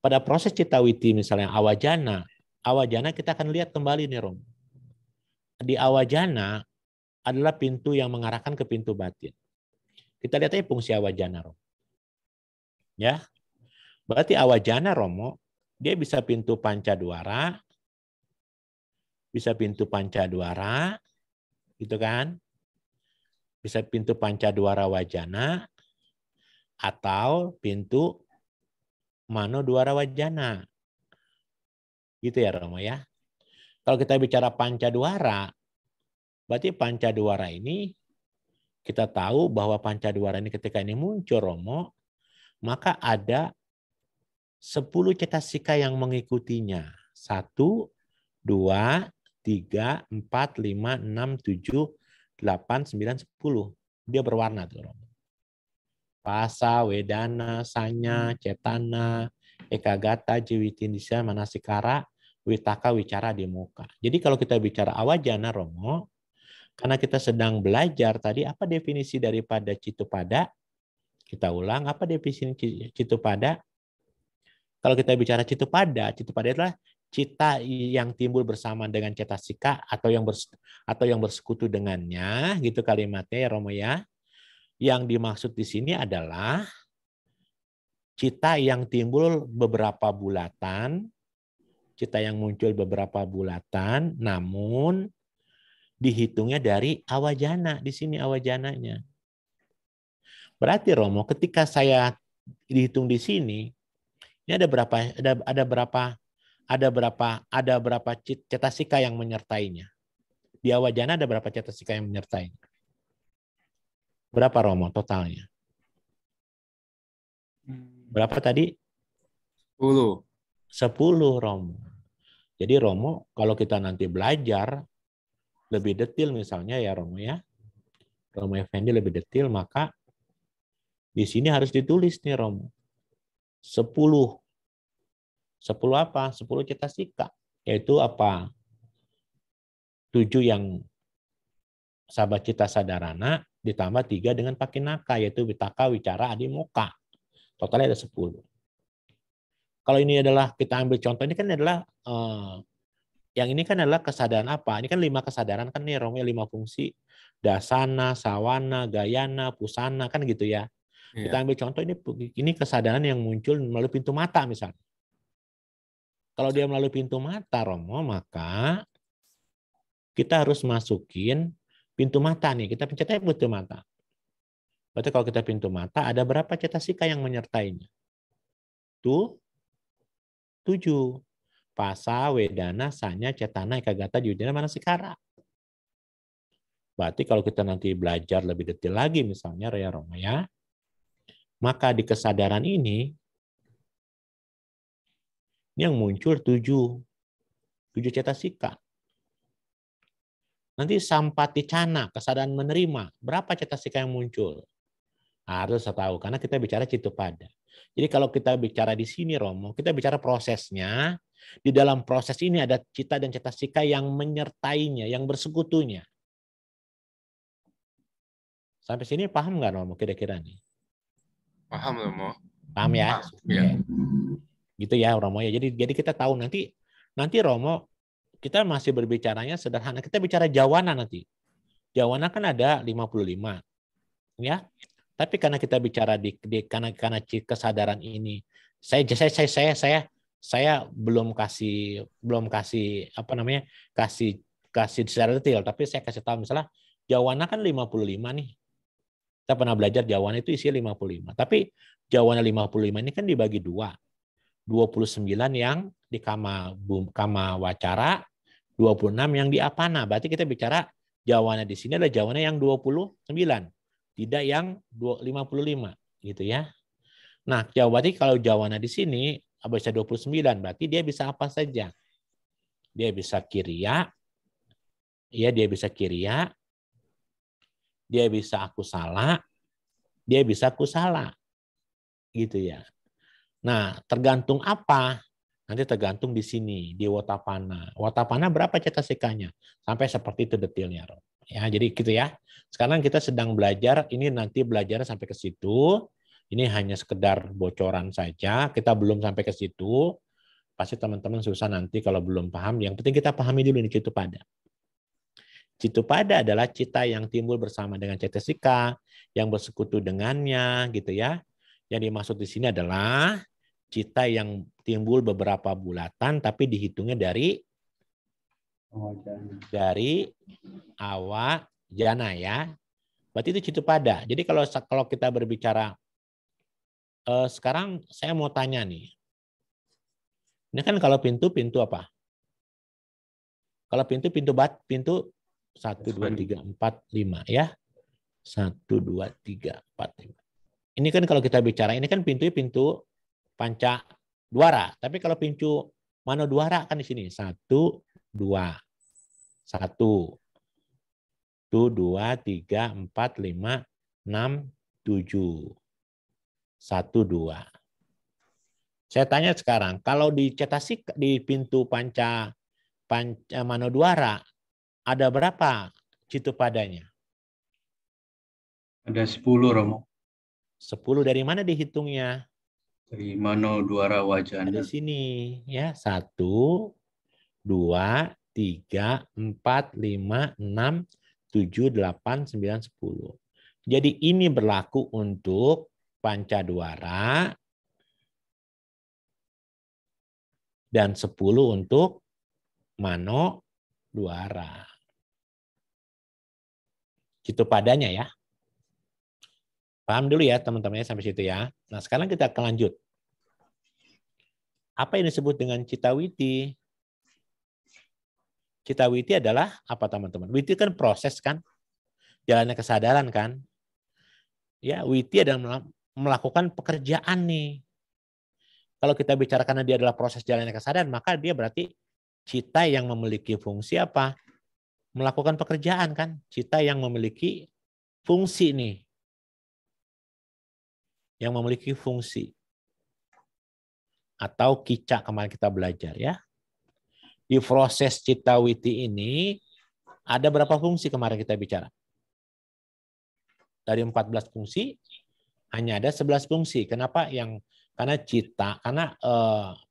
Pada proses citawiti misalnya awajana kita akan lihat kembali nih Romo. Di awajana adalah pintu yang mengarahkan ke pintu batin. Kita lihat aja fungsi awajana Romo. Ya. Berarti awajana Romo dia bisa pintu pancadwara, bisa pintu pancadwara, gitu kan? Bisa pintu pancadwara wajana atau pintu manodwara wajana. Gitu ya Romo ya. Kalau kita bicara pancadwara, berarti pancadwara ini kita tahu bahwa pancadwara ini ketika ini muncul Romo, maka ada 10 cetasika yang mengikutinya. 1, 2, 3, 4, 5, 6, 7, 8, 9, 10. Dia berwarna tuh Romo. Pasa, wedana, sanya, cetana, ekagata, jiwitindisa, manasikara, witaka, wicara di muka. Jadi kalau kita bicara awajana Romo, karena kita sedang belajar tadi apa definisi daripada citupada? Kita ulang, apa definisi citupada? Kalau kita bicara citupada adalah cita yang timbul bersama dengan cetasika atau yang bersekutu dengannya, gitu kalimatnya ya Romo ya. Yang dimaksud di sini adalah cita yang timbul beberapa bulatan, cita yang muncul beberapa bulatan, namun dihitungnya dari awajana. Di sini awajananya. Berarti Romo, ketika saya dihitung di sini, ini ada berapa cetasika yang menyertainya? Di awajana ada berapa cetasika yang menyertainya? Berapa Romo totalnya? Berapa tadi? 10. 10 Romo. Jadi Romo, kalau kita nanti belajar lebih detail misalnya ya Romo ya, Romo Effendi lebih detail, maka di sini harus ditulis nih Romo. 10 apa? 10 cetasika. Yaitu apa? 7 yang sabacita sadarana ditambah 3 dengan pakinaka, yaitu vitaka, wicara, adimoka. Totalnya ada 10. Kalau ini adalah kita ambil contoh, ini kan adalah Yang ini kan adalah kesadaran apa? Ini kan 5 kesadaran kan nih, Romo, 5 fungsi. Dasana, sawana, gayana, pusana, kan gitu ya. Kita ambil contoh ini kesadaran yang muncul melalui pintu mata misalnya. Kalau dia melalui pintu mata, Romo, maka kita harus masukin pintu mata nih. Kita pencet aja pintu mata. Berarti kalau kita pintu mata, ada berapa cetasika yang menyertainya? Tuh, 7. Pasa, wedana, sanya, cetana, ekagata, yudana, manasikara. Berarti kalau kita nanti belajar lebih detail lagi, misalnya ya Romo ya, maka di kesadaran ini yang muncul 7 cetasika. Nanti sampati cana, kesadaran menerima, berapa cetasika yang muncul? Harus tahu, karena kita bicara citupada. Jadi kalau kita bicara di sini, Romo, kita bicara prosesnya. Di dalam proses ini ada cita dan cetasika yang menyertainya, yang bersekutunya. Sampai sini paham nggak, Romo, kira-kira nih? Paham, Romo. Paham ya? Ya. Gitu ya, Romo ya. Jadi kita tahu nanti Romo, kita masih berbicaranya sederhana. Kita bicara jawana nanti. Jawana kan ada 55. Ya. Tapi karena kita bicara karena kesadaran ini, saya belum kasih apa namanya, kasih secara detail, tapi saya kasih tahu misalnya jawana kan 55 nih. Kita pernah belajar jawana itu isinya 55. Tapi jawana 55 ini kan dibagi 2. 29 yang di kama wacara, 26 yang di apana. Berarti kita bicara jawana di sini adalah jawana yang 29. Tidak yang 55 gitu ya. Nah, berarti kalau jawana di sini bisa 29, berarti dia bisa apa saja? Dia bisa kiriya, ya dia bisa kiriya, dia bisa akusala, dia bisa kusala. Gitu ya. Nah, tergantung apa? Nanti tergantung di sini, di Watapana. Watapana berapa cetasikanya? Sampai seperti itu detailnya, Rob. Ya, jadi gitu ya. Sekarang kita sedang belajar, ini nanti belajar sampai ke situ. Ini hanya sekedar bocoran saja, kita belum sampai ke situ. Pasti teman-teman susah nanti kalau belum paham. Yang penting kita pahami dulu ini citupada. Citupada adalah cita yang timbul bersama dengan cetasika, yang bersekutu dengannya, gitu ya. Yang dimaksud di sini adalah cita yang timbul beberapa bulatan, tapi dihitungnya dari awajana ya. Berarti itu citupada. Jadi kalau kita berbicara sekarang saya mau tanya nih. Ini kan kalau pintu apa? Kalau pintu 1 2 3 4 5 ya. 1 2 3 4 5. Ini kan kalau kita bicara ini kan pintu panca duara. Tapi kalau pintu mano duara kan di sini 1 2 1 2 3 4 5 6 7 1 2. Saya tanya sekarang, kalau di cetasik di pintu panca mano duara ada berapa citupadanya? Ada 10, Romo. 10 dari mana dihitungnya? Dari mano duara wajana. Dari sini ya. 1 2 3 4 5 6 7 8 9 10. Jadi ini berlaku untuk panca duara dan 10 untuk mano duara. Gitu padanya ya. Paham dulu ya teman-temannya sampai situ ya. Nah sekarang kita akan lanjut. Apa yang disebut dengan citawiti? Citawiti adalah apa teman-teman? Witi kan proses kan? Jalannya kesadaran kan? Ya, witi adalah melakukan pekerjaan nih. Kalau kita bicara karena dia adalah proses jalannya kesadaran, maka dia berarti cita yang memiliki fungsi apa? Melakukan pekerjaan kan? Cita yang memiliki fungsi nih. Yang memiliki fungsi. Atau kica kemarin kita belajar ya. Di proses citawiti ini ada berapa fungsi kemarin kita bicara? Dari 14 fungsi hanya ada 11 fungsi. Kenapa? Karena cita, karena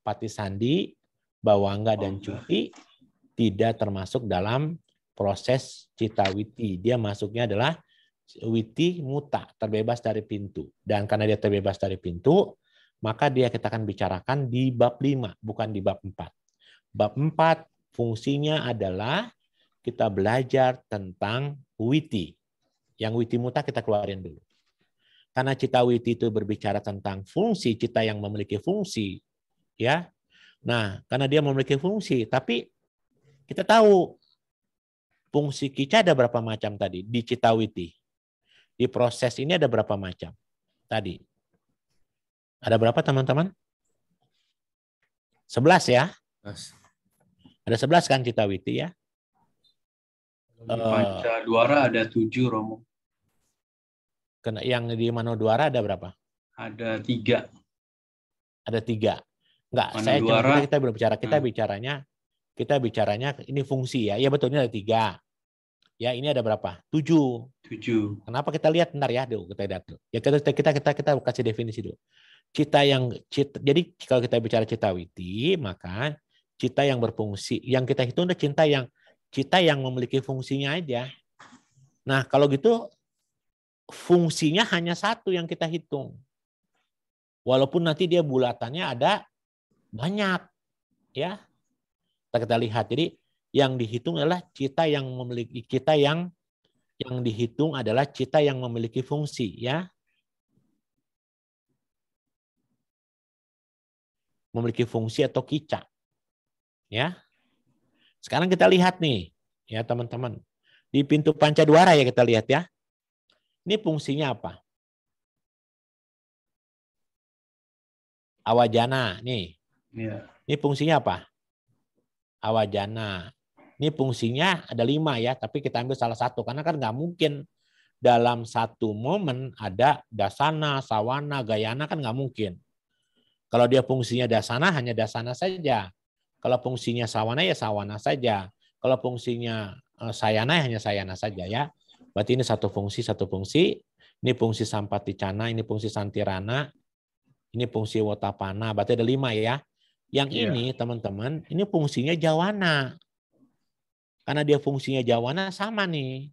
Patisandi, Bawangga dan Cuti tidak termasuk dalam proses citawiti. Dia masuknya adalah witi muta, terbebas dari pintu. Dan karena dia terbebas dari pintu, maka kita akan bicarakan di bab 5, bukan di bab 4. Bab 4 fungsinya adalah kita belajar tentang witi. Yang witi muta kita keluarin dulu. Karena citawiti itu berbicara tentang fungsi, cita yang memiliki fungsi, ya. Nah, karena dia memiliki fungsi, tapi kita tahu fungsi kica ada berapa macam tadi di citawiti. Di proses ini ada berapa macam tadi? Ada berapa teman-teman? 11 ya? Mas. Ada 11 kan citawiti ya? Di panca duara ada 7, Romo. Yang di Manodwara ada berapa? Ada 3. Ada 3. Enggak, Manodwara, kita berbicara, kita bicaranya ini fungsi ya. Iya betul, ini ada 3. Ya, ini ada berapa? 7. 7. Kenapa kita lihat bentar ya, kita lihat dulu. Ya kita kasih definisi dulu. Jadi kalau kita bicara citawiti, maka cita yang berfungsi, yang kita hitung adalah cita yang memiliki fungsinya aja. Nah, kalau gitu fungsinya hanya 1 yang kita hitung. Walaupun nanti dia bulatannya ada banyak, ya. Kita lihat. Jadi yang dihitung adalah cita yang memiliki yang dihitung adalah cita yang memiliki fungsi, ya. Memiliki fungsi atau kica. Ya. Sekarang kita lihat nih, ya teman-teman. Di pintu Pancadwara ya kita lihat ya. Ini fungsinya apa? Awajana, nih. Ya. Ini fungsinya apa? Awajana. Ini fungsinya ada 5 ya, tapi kita ambil salah satu. Karena kan nggak mungkin dalam satu momen ada dasana, sawana, gayana, kan nggak mungkin. Kalau dia fungsinya dasana, hanya dasana saja. Kalau fungsinya sawana, ya sawana saja. Kalau fungsinya sayana, hanya sayana saja ya. Berarti ini satu fungsi. Ini fungsi sampaticana, ini fungsi santirana, ini fungsi wotapana. Berarti ada 5 ya. Yang ini teman-teman, ini fungsinya jawana. Karena dia fungsinya jawana sama nih.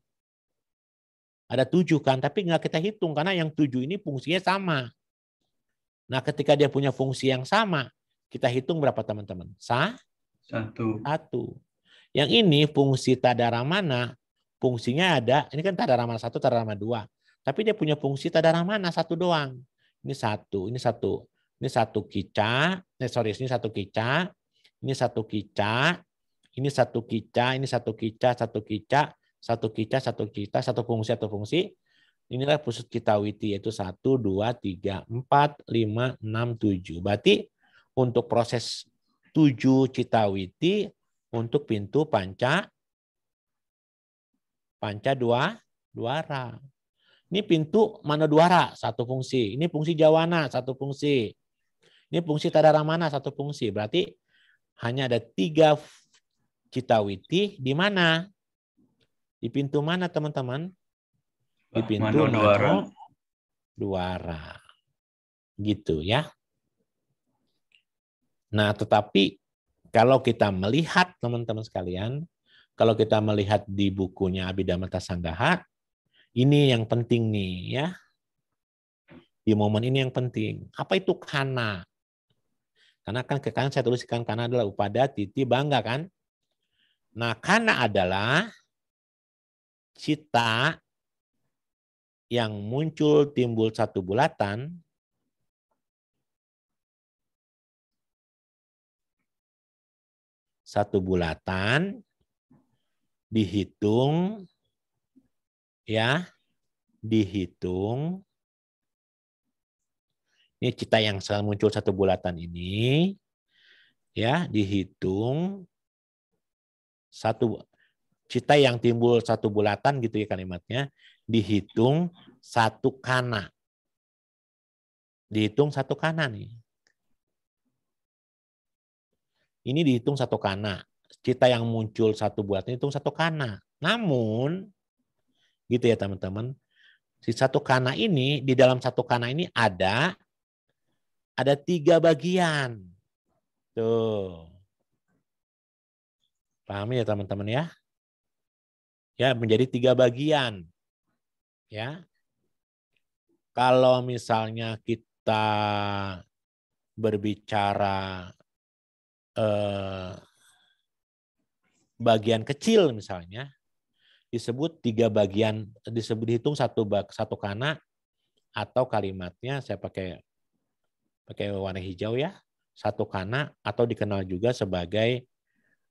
Ada 7 kan, tapi nggak kita hitung karena yang 7 ini fungsinya sama. Nah, ketika dia punya fungsi yang sama, kita hitung berapa teman-teman? 1. Yang ini fungsi tadaramana, fungsinya ada, ini kan tadaramana 1, tadaramana 2. Tapi dia punya fungsi tadaramana 1 doang. Ini 1, ini 1. Ini 1 kica, ini 1 kica, ini 1 kica, ini 1 kica, ini 1 kica, 1 kica, 1 kica, 1 kica, 1 fungsi. Inilah pusat citawiti, yaitu 1, 2, 3, 4, 5, 6, 7. Berarti untuk proses 7 citawiti untuk pintu panca duara. Ini pintu Manodwara 1 fungsi. Ini fungsi jawana 1 fungsi. Ini fungsi tadaramana 1 fungsi. Berarti hanya ada 3 citawiti di mana? Di pintu mana teman-teman? Di pintu Manodwara. Gitu ya. Nah, tetapi kalau kita melihat teman-teman sekalian, kalau kita melihat di bukunya Abhidhamma Sanggaha, ini yang penting nih ya. Di momen ini yang penting. Apa itu kana? Karena kan ke kanan saya tuliskan kana adalah upada titi bangga kan. Nah, kana adalah cita yang muncul timbul 1 bulatan dihitung ya, dihitung. Ini cita yang muncul 1 bulatan ini ya, dihitung 1 cita yang timbul 1 bulatan gitu ya kalimatnya, dihitung 1 kana. Dihitung 1 kana nih. Ini dihitung 1 kana. Cita yang muncul 1 bulatan dihitung 1 kana. Namun gitu ya teman-teman. Si 1 kana ini, di dalam 1 kana ini ada 3 bagian. Tuh. Pahami ya teman-teman ya? Ya, menjadi 3 bagian. Ya. Kalau misalnya kita berbicara bagian kecil misalnya, disebut 3 bagian, dihitung satu kana atau kalimatnya saya pakai warna hijau ya, 1 kana atau dikenal juga sebagai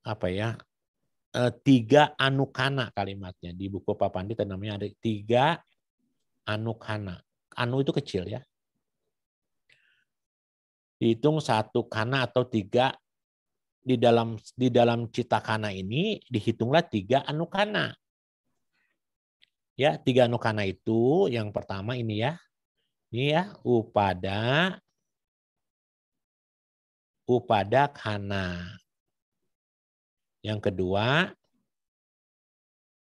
apa ya, 3 anukana kalimatnya. Di buku Pak Pandit namanya ada 3 anukana. Anu itu kecil ya. Dihitung 1 kana atau 3 di dalam citakana ini dihitunglah 3 anukana. Ya, 3 anukana itu yang pertama ini ya. Ini ya, upada kana. Yang kedua,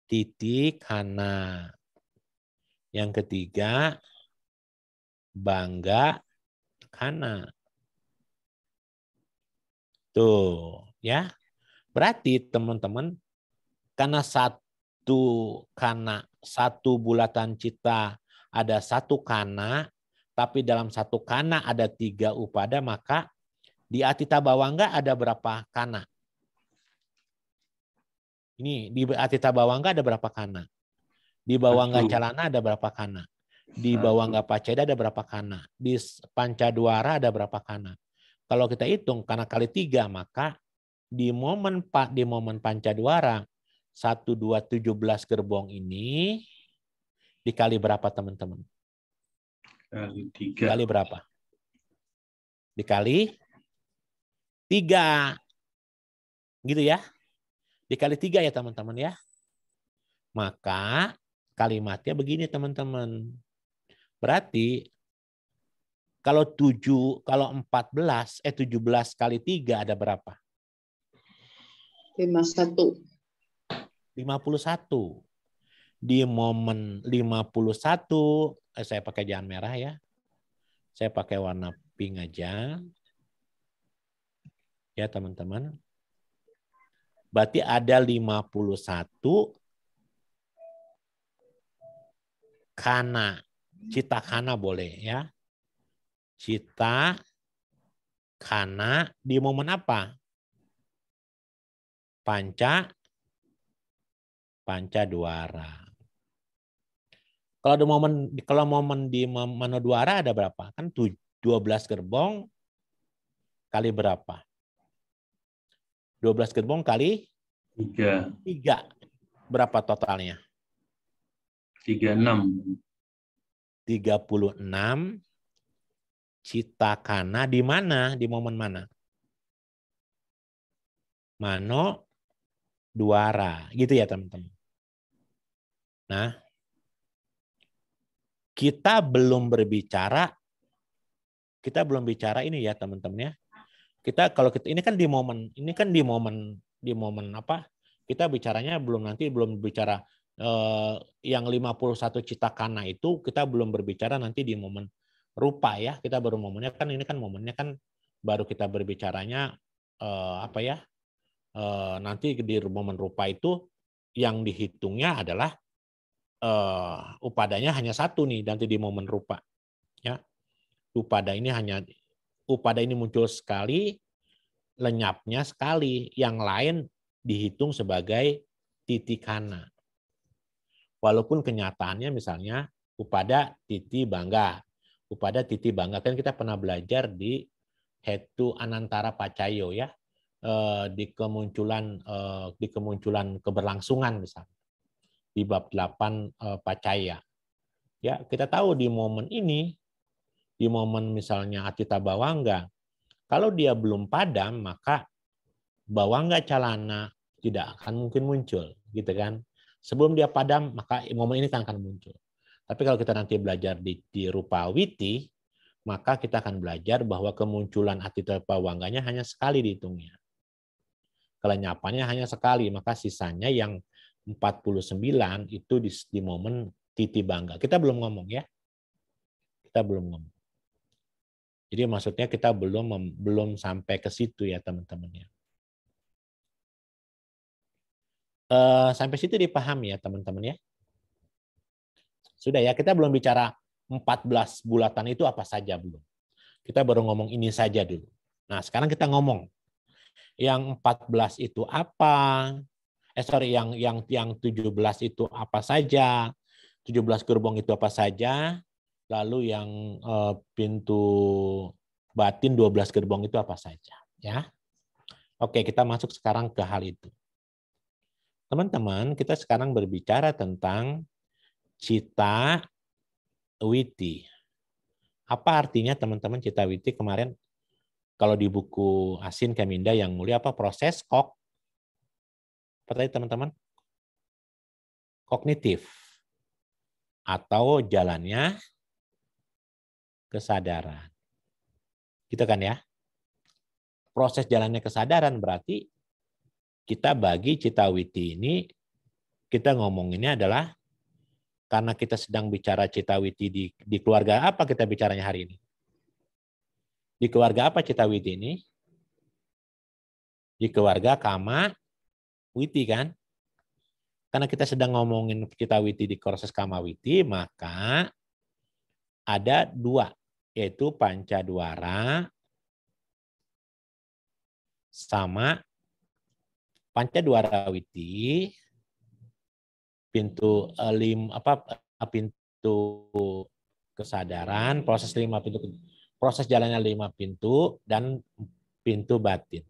titik kana. Yang ketiga, bangga kana. Tuh, ya. Berarti teman-teman, karena satu bulatan cita ada 1 kana, tapi dalam 1 kana ada 3 upada, maka di Atita Bawangga ada berapa kana? Ini di Atita Bawangga ada berapa kana? Di Bawangga Calana ada berapa kana? Di Bawangga Paceda ada berapa kana? Di Pancadwara ada berapa kana? Kalau kita hitung karena kali 3, maka di momen Pancadwara 1, 2, 17 gerbong ini dikali berapa teman-teman? Kali 3. Dikali berapa? Dikali 3. Gitu ya. Dikali 3 ya teman-teman ya. Maka kalimatnya begini teman-teman. Berarti kalau 17 kali 3 ada berapa? 51. 51. Di momen 51, saya pakai jangan merah ya. Saya pakai warna pink aja. Ya teman-teman. Berarti ada 51 kana. Cita kana boleh ya. Cita kana di momen apa? Pancadwara. Kalau momen di Manodwara ada berapa? Kan 12 gerbong kali berapa? 12 gerbong kali 3. Berapa totalnya? 36. 36 citakana di mana? Di momen mana? Manodwara. Gitu ya teman-teman. Nah, kita belum bicara ini ya teman-teman ya. Ini kan di momen apa? Kita bicaranya belum bicara yang 51 citakana itu kita belum berbicara nanti di momen rupa ya. Kita baru momennya kan ini kan momennya kan baru kita berbicaranya nanti di momen rupa itu yang dihitungnya adalah upadanya hanya 1 nih nanti di momen rupa ya. Upada ini muncul sekali, lenyapnya sekali, yang lain dihitung sebagai titikana. Walaupun kenyataannya misalnya upada titi bangga kan kita pernah belajar di Hetu Anantara Pacayo ya, di kemunculan keberlangsungan misalnya di bab 8 Pacaya. Ya, kita tahu di momen ini, di momen misalnya Atita Bawangga, kalau dia belum padam maka Bawangga Calana tidak akan mungkin muncul, gitu kan? Sebelum dia padam maka momen ini akan muncul. Tapi kalau kita nanti belajar di Rupa Witi, maka kita akan belajar bahwa kemunculan Atita Bawangganya hanya sekali dihitungnya. Kelenyapannya hanya sekali, maka sisanya yang 49 itu di momen Titi Bangga. Kita belum ngomong ya. Kita belum ngomong. Jadi maksudnya kita belum sampai ke situ ya teman-teman ya. Sampai situ dipahami ya teman-teman ya. Sudah ya, kita belum bicara 14 bulatan itu apa saja belum. Kita baru ngomong ini saja dulu. Nah, sekarang kita ngomong yang 14 itu apa? Yang 17 itu apa saja? 17 gerbong itu apa saja? Lalu yang pintu batin 12 gerbong itu apa saja, ya. Oke, kita masuk sekarang ke hal itu. Teman-teman, kita sekarang berbicara tentang cita witi. Apa artinya teman-teman cita witi? Kemarin kalau di buku Asin Keminda yang mulia apa proses apa tadi teman-teman? Kognitif atau jalannya kesadaran. Gitu kan ya? Proses jalannya kesadaran berarti kita bagi cita witi ini, kita ngomonginnya adalah karena kita sedang bicara cita witi di keluarga apa kita bicaranya hari ini? Di keluarga apa cita witi ini? Di keluarga kama witi kan? Karena kita sedang ngomongin cita witi di proses kama witi, maka ada dua, yaitu pancadwara sama pancadwara witi, pintu pintu kesadaran, proses jalannya 5 pintu dan pintu batin.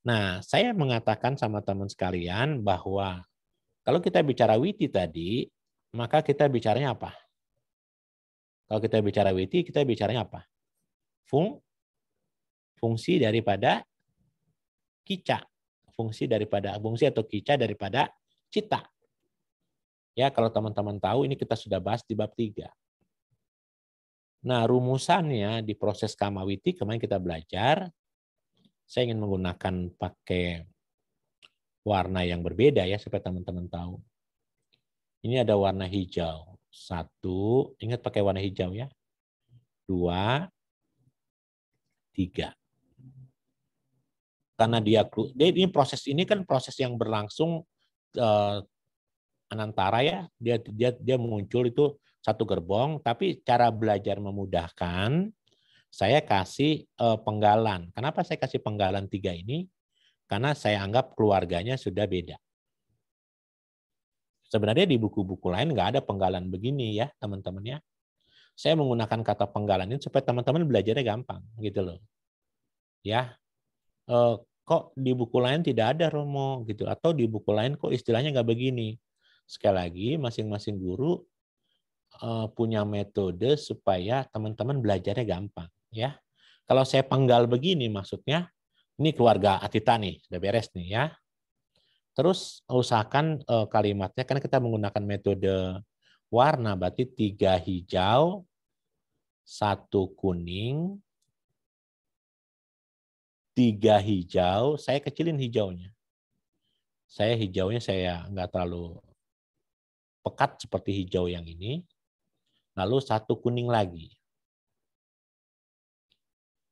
Nah, saya mengatakan sama teman sekalian bahwa kalau kita bicara witi tadi, maka kita bicaranya apa? Kalau kita bicara witi, kita bicaranya apa? Fungsi daripada kica. Fungsi atau kica daripada cita. Ya, kalau teman-teman tahu ini kita sudah bahas di bab 3. Nah, rumusannya di proses kamawiti kemarin kita belajar. Saya ingin menggunakan pakai warna yang berbeda ya supaya teman-teman tahu. Ini ada warna hijau. 1, ingat pakai warna hijau ya. 2, 3. Karena ini proses ini kan proses yang berlangsung anantara ya. Dia muncul itu satu gerbong, tapi cara belajar memudahkan saya kasih penggalan. Kenapa saya kasih penggalan 3 ini? Karena saya anggap keluarganya sudah beda. Sebenarnya di buku-buku lain nggak ada penggalan begini ya, teman-teman ya. Saya menggunakan kata penggalan ini supaya teman-teman belajarnya gampang, gitu loh. Ya, kok di buku lain tidak ada Romo, gitu. Atau di buku lain kok istilahnya nggak begini. Sekali lagi, masing-masing guru punya metode supaya teman-teman belajarnya gampang. Ya, kalau saya penggal begini maksudnya ini keluarga Atita nih, sudah beres nih ya. Terus usahakan kalimatnya karena kita menggunakan metode warna berarti 3 hijau, 1 kuning, 3 hijau. Saya kecilin hijaunya. Hijaunya saya nggak terlalu pekat seperti hijau yang ini. Lalu 1 kuning lagi.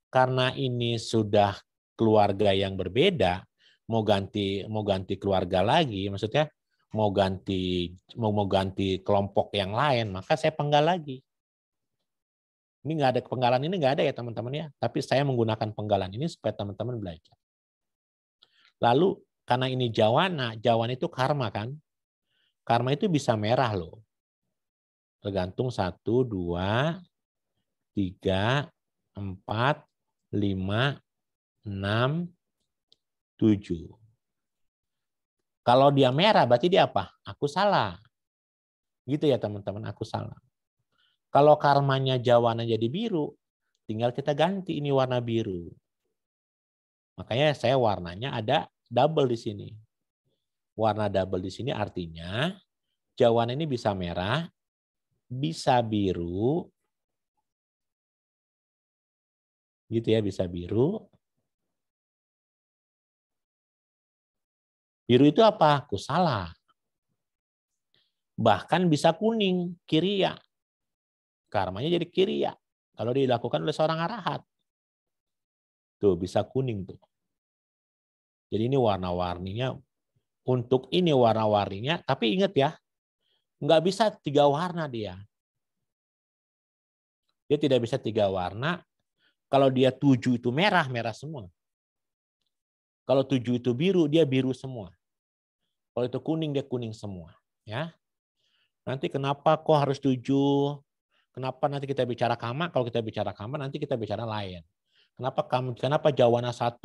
Karena ini sudah keluarga yang berbeda, mau ganti keluarga lagi, maksudnya mau ganti kelompok yang lain, maka saya penggal lagi. Ini nggak ada penggalan ini nggak ada ya teman-teman ya, tapi saya menggunakan penggalan ini supaya teman-teman belajar. Lalu karena ini jawana itu karma kan, karma itu bisa merah loh, tergantung 1, 2, 3, 4, 5, 6, 7. Kalau dia merah berarti dia apa? Aku salah. Gitu ya teman-teman, aku salah. Kalau karmanya jawana jadi biru, tinggal kita ganti ini warna biru. Makanya saya warnanya ada double di sini. Warna double di sini artinya jawana ini bisa merah, bisa biru, gitu ya, bisa biru. Biru itu apa? Aku salah. Bahkan bisa kuning, kiriya. Karmanya jadi kiriya. Kalau dilakukan oleh seorang arahat. Tuh, bisa kuning tuh. Jadi ini warna-warninya, untuk ini warna-warninya, tapi ingat ya, nggak bisa 3 warna dia. Dia tidak bisa 3 warna. Kalau dia 7 itu merah, merah semua. Kalau 7 itu biru, dia biru semua. Kalau itu kuning, dia kuning semua. Ya. Nanti kenapa kok harus 7? Kenapa nanti kita bicara kama? Kalau kita bicara kama, nanti kita bicara lain. Kenapa jawana 1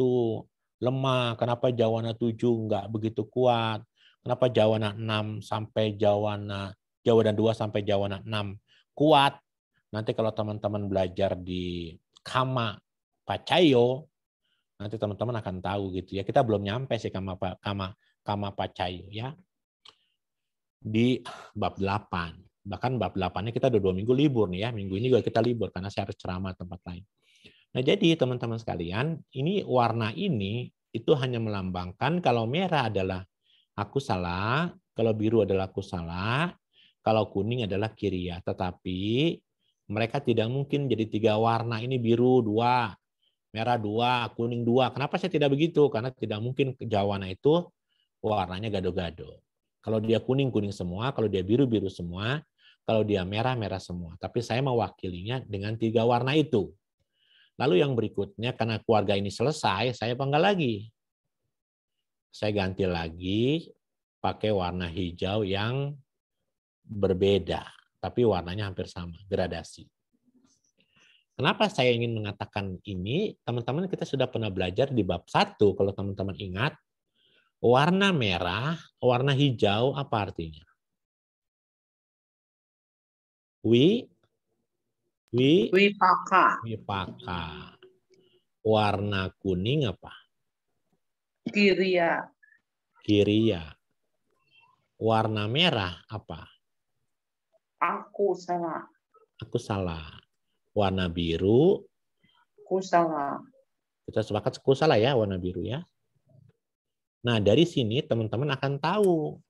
lemah? Kenapa jawana 7 nggak begitu kuat? Kenapa jawana 6 sampai jawana 2 sampai jawana 6 kuat? Nanti kalau teman-teman belajar di kama pacayo, nanti teman-teman akan tahu gitu ya. Kita belum nyampe sih kama pacayo ya. Di bab 8. Bahkan bab 8-nya kita udah 2 minggu libur nih ya. Minggu ini juga kita libur karena saya harus ceramah tempat lain. Nah, jadi teman-teman sekalian, ini warna ini itu hanya melambangkan kalau merah adalah aku salah, kalau biru adalah aku salah, kalau kuning adalah kiriya. Tetapi mereka tidak mungkin jadi 3 warna, ini biru 2, merah 2, kuning 2. Kenapa saya tidak begitu? Karena tidak mungkin jawana itu warnanya gado-gado. Kalau dia kuning, kuning semua, kalau dia biru, biru semua, kalau dia merah, merah semua. Tapi saya mewakilinya dengan 3 warna itu. Lalu yang berikutnya, karena keluarga ini selesai, saya panggal lagi. Saya ganti lagi pakai warna hijau yang berbeda, tapi warnanya hampir sama, gradasi. Kenapa saya ingin mengatakan ini? Teman-teman, kita sudah pernah belajar di bab 1, kalau teman-teman ingat, warna merah, warna hijau, apa artinya? Wipaka. Wipaka. Warna kuning apa? Kiriya. Kiriya. Warna merah apa? Aku salah. Aku salah. Warna biru. Aku salah. Kita sepakat aku salah ya, warna biru ya. Nah, dari sini teman-teman akan tahu.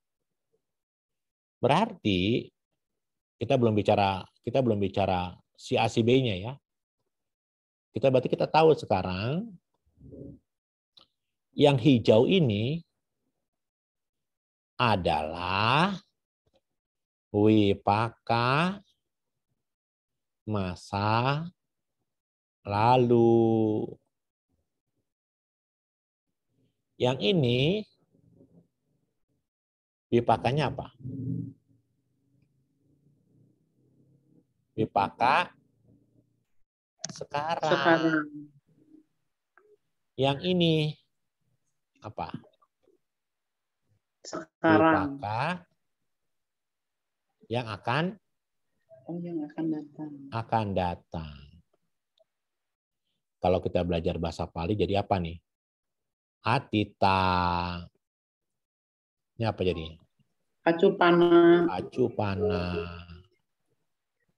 Berarti kita belum bicara si A si B-nya ya. Berarti kita tahu sekarang yang hijau ini adalah wipaka masa lalu. Yang ini wipakanya apa? Wipaka sekarang. Yang ini apa? Sekarang. Wipaka yang akan datang. Akan datang. Kalau kita belajar bahasa Pali jadi apa nih? Atita. Ini apa jadi? Acupana. Acupana.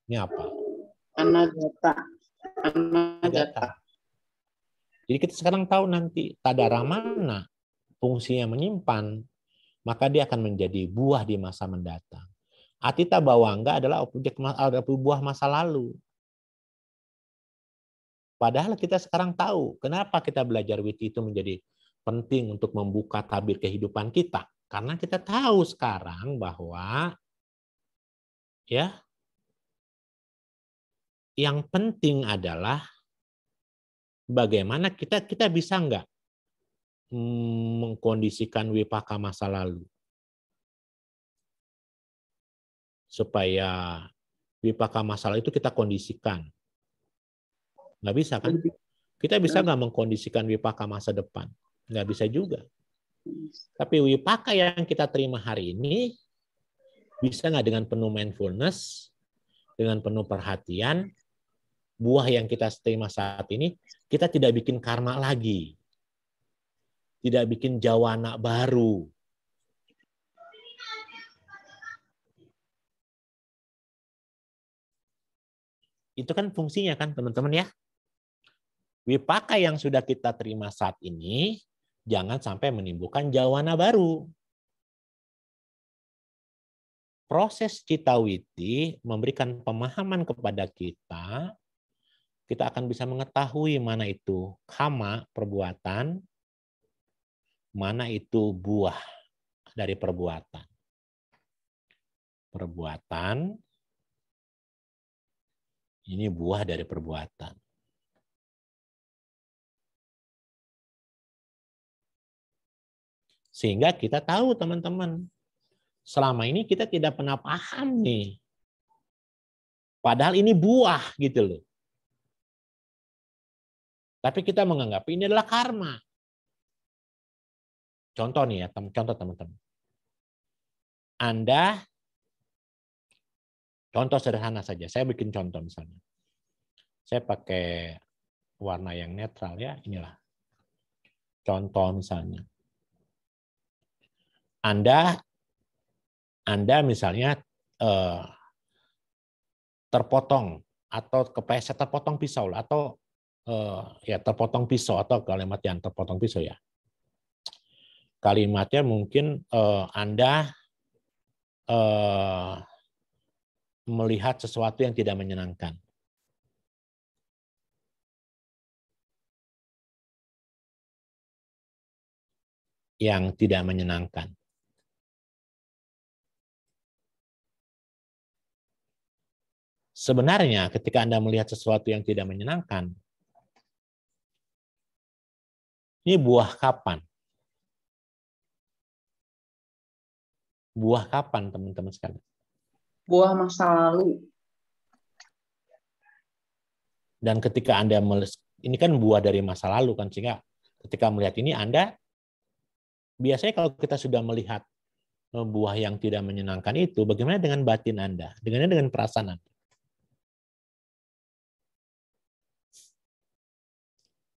Ini apa? Anagata. Jadi kita sekarang tahu nanti tadaramana fungsinya menyimpan, maka dia akan menjadi buah di masa mendatang. Atita bawangga adalah buah masa lalu. Padahal kita sekarang tahu kenapa kita belajar witi itu menjadi penting untuk membuka tabir kehidupan kita. Karena kita tahu sekarang bahwa ya yang penting adalah bagaimana kita bisa nggak mengkondisikan wipaka masa lalu supaya wipaka masa lalu itu kita kondisikan. Nggak bisa kan? Kita bisa nggak mengkondisikan wipaka masa depan? Nggak bisa juga. Tapi wipaka yang kita terima hari ini bisa nggak dengan penuh mindfulness, dengan penuh perhatian, buah yang kita terima saat ini, kita tidak bikin karma lagi. Tidak bikin jawana baru. Itu kan fungsinya kan teman-teman ya. Wipaka yang sudah kita terima saat ini, jangan sampai menimbulkan jawana baru. Proses citawiti memberikan pemahaman kepada kita akan bisa mengetahui mana itu kama, perbuatan, mana itu buah dari perbuatan. Perbuatan, ini buah dari perbuatan. Sehingga kita tahu teman-teman, selama ini kita tidak pernah paham nih. Padahal ini buah gitu loh. Tapi kita menganggap ini adalah karma. Contoh nih ya, contoh teman-teman. Anda, contoh sederhana saja, saya bikin contoh misalnya. Saya pakai warna yang netral ya, inilah. Contoh misalnya. Anda misalnya terpotong atau kepleset terpotong pisau atau ya terpotong pisau atau kalimat yang terpotong pisau ya. Kalimatnya mungkin Anda melihat sesuatu yang tidak menyenangkan. Yang tidak menyenangkan. Sebenarnya ketika Anda melihat sesuatu yang tidak menyenangkan, ini buah kapan? Buah kapan teman-teman sekalian? Buah masa lalu. Dan ketika Anda ini kan buah dari masa lalu kan, sehingga ketika melihat ini Anda biasanya kalau kita sudah melihat buah yang tidak menyenangkan itu, bagaimana dengan batin Anda? Bagaimana dengan perasaan Anda?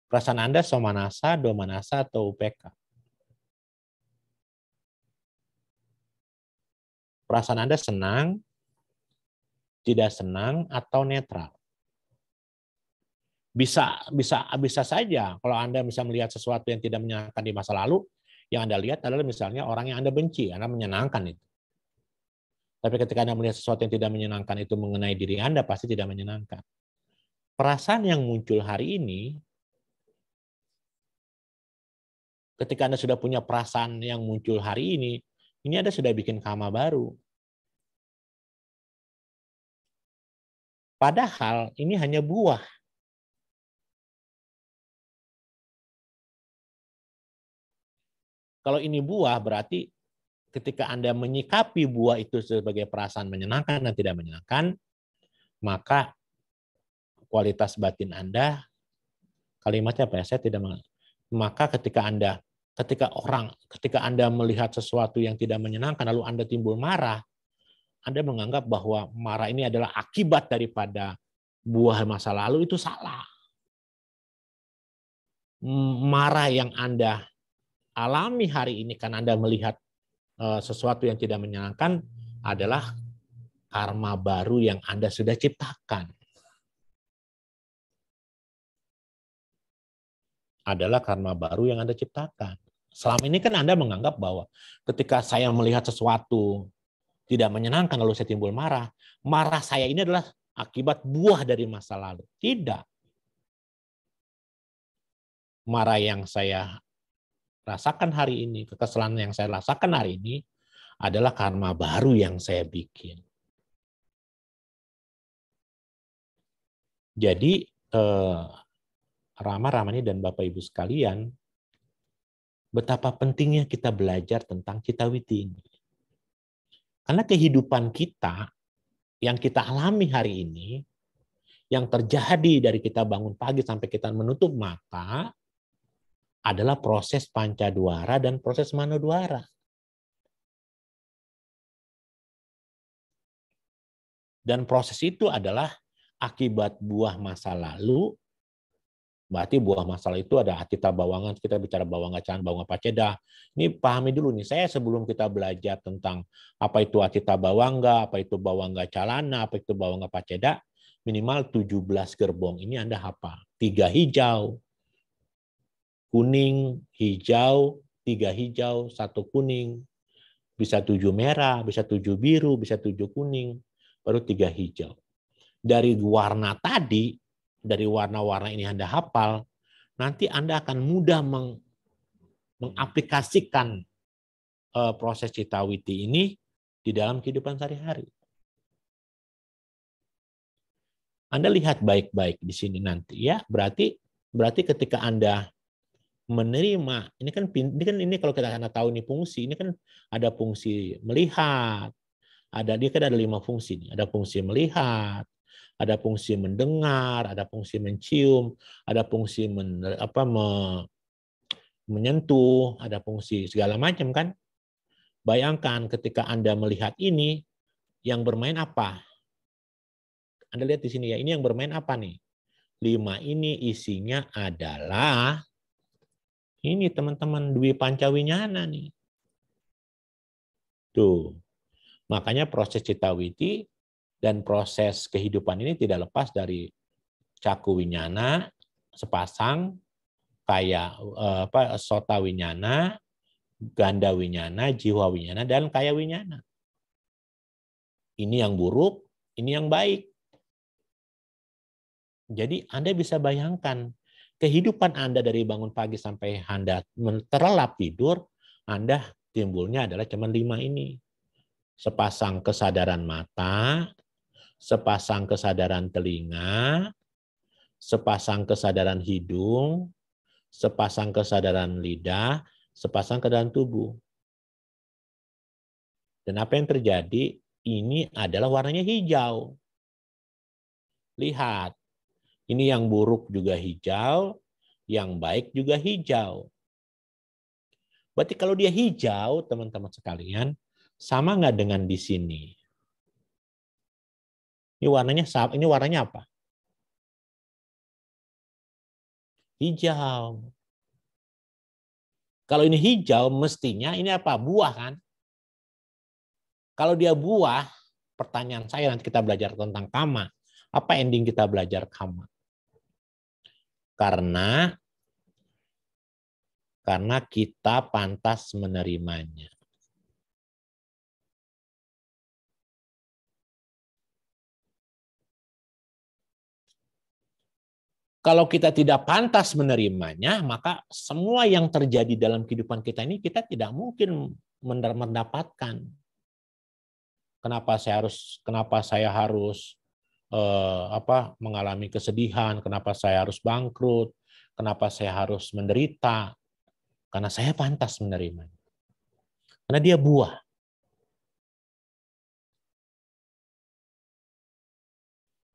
Perasaan Anda somanasa, domanasa, atau UPK? Perasaan Anda senang, tidak senang, atau netral? Bisa saja kalau Anda bisa melihat sesuatu yang tidak menyenangkan di masa lalu, yang Anda lihat adalah misalnya orang yang Anda benci, Anda menyenangkan itu. Tapi ketika Anda melihat sesuatu yang tidak menyenangkan itu mengenai diri Anda, pasti tidak menyenangkan. Perasaan yang muncul hari ini, ketika Anda sudah punya perasaan yang muncul hari ini Anda sudah bikin karma baru. Padahal ini hanya buah. Kalau ini buah, berarti ketika Anda menyikapi buah itu sebagai perasaan menyenangkan dan tidak menyenangkan, maka kualitas batin Anda, kalimatnya apa ya? Saya tidak mengerti. Maka ketika Anda melihat sesuatu yang tidak menyenangkan, lalu Anda timbul marah, Anda menganggap bahwa marah ini adalah akibat daripada buah masa lalu, itu salah. Marah yang Anda alami hari ini karena Anda melihat sesuatu yang tidak menyenangkan adalah karma baru yang Anda sudah ciptakan. Adalah karma baru yang Anda ciptakan. Selama ini kan Anda menganggap bahwa ketika saya melihat sesuatu tidak menyenangkan lalu saya timbul marah, marah saya ini adalah akibat buah dari masa lalu. Tidak. Marah yang saya rasakan hari ini, kekesalan yang saya rasakan hari ini adalah karma baru yang saya bikin. Jadi Rama, Ramani, dan Bapak Ibu sekalian, betapa pentingnya kita belajar tentang Cittawiti ini. Karena kehidupan kita yang kita alami hari ini, yang terjadi dari kita bangun pagi sampai kita menutup mata, adalah proses pancadwara dan proses manodwara. Dan proses itu adalah akibat buah masa lalu. Berarti buah masa lalu itu ada atita bawangan, kita bicara bawangga calan, bawangga paceda. Ini pahami dulu nih, saya sebelum kita belajar tentang apa itu atita bawangga, apa itu bawangga calana, apa itu bawangga paceda, minimal 17 gerbong ini Anda hafal. 3 hijau, kuning, hijau, 3 hijau, 1 kuning, bisa 7 merah, bisa 7 biru, bisa 7 kuning, baru 3 hijau. Dari warna tadi, dari warna-warna ini Anda hafal, nanti Anda akan mudah mengaplikasikan proses Citawiti ini di dalam kehidupan sehari-hari. Anda lihat baik-baik di sini nanti ya, berarti ketika Anda menerima, ini kalau Anda tahu ini fungsi, ini kan ada fungsi melihat, dia kan ada 5 fungsi nih. Ada fungsi melihat, ada fungsi mendengar, ada fungsi mencium, ada fungsi menyentuh, ada fungsi segala macam kan. Bayangkan ketika Anda melihat ini, yang bermain apa? Anda lihat di sini ya, ini yang bermain apa nih? 5 ini isinya adalah ini teman-teman Dwi Pancawinyana nih. Tuh. Makanya proses Citawiti dan proses kehidupan ini tidak lepas dari Caku Winyana sepasang, kayak Sota Winyana, Ganda Winyana, Jiwa Winyana, dan Kaya Winyana. Ini yang buruk, ini yang baik. Jadi Anda bisa bayangkan kehidupan Anda dari bangun pagi sampai Anda terlelap tidur, Anda timbulnya adalah cuma 5 ini. Sepasang kesadaran mata, sepasang kesadaran telinga, sepasang kesadaran hidung, sepasang kesadaran lidah, sepasang kesadaran tubuh. Dan apa yang terjadi? Ini adalah warnanya hijau. Lihat, ini yang buruk juga hijau, yang baik juga hijau. Berarti kalau dia hijau, teman-teman sekalian, sama nggak dengan di sini? Ini warnanya apa? Hijau. Kalau ini hijau, mestinya ini apa? Buah kan? Kalau dia buah, pertanyaan saya nanti kita belajar tentang kama. Apa ending kita belajar kama? Karena kita pantas menerimanya. Kalau kita tidak pantas menerimanya, maka semua yang terjadi dalam kehidupan kita ini kita tidak mungkin mendapatkan. Kenapa saya harus mengalami kesedihan? Kenapa saya harus bangkrut? Kenapa saya harus menderita? Karena saya pantas menerimanya. Karena dia buah.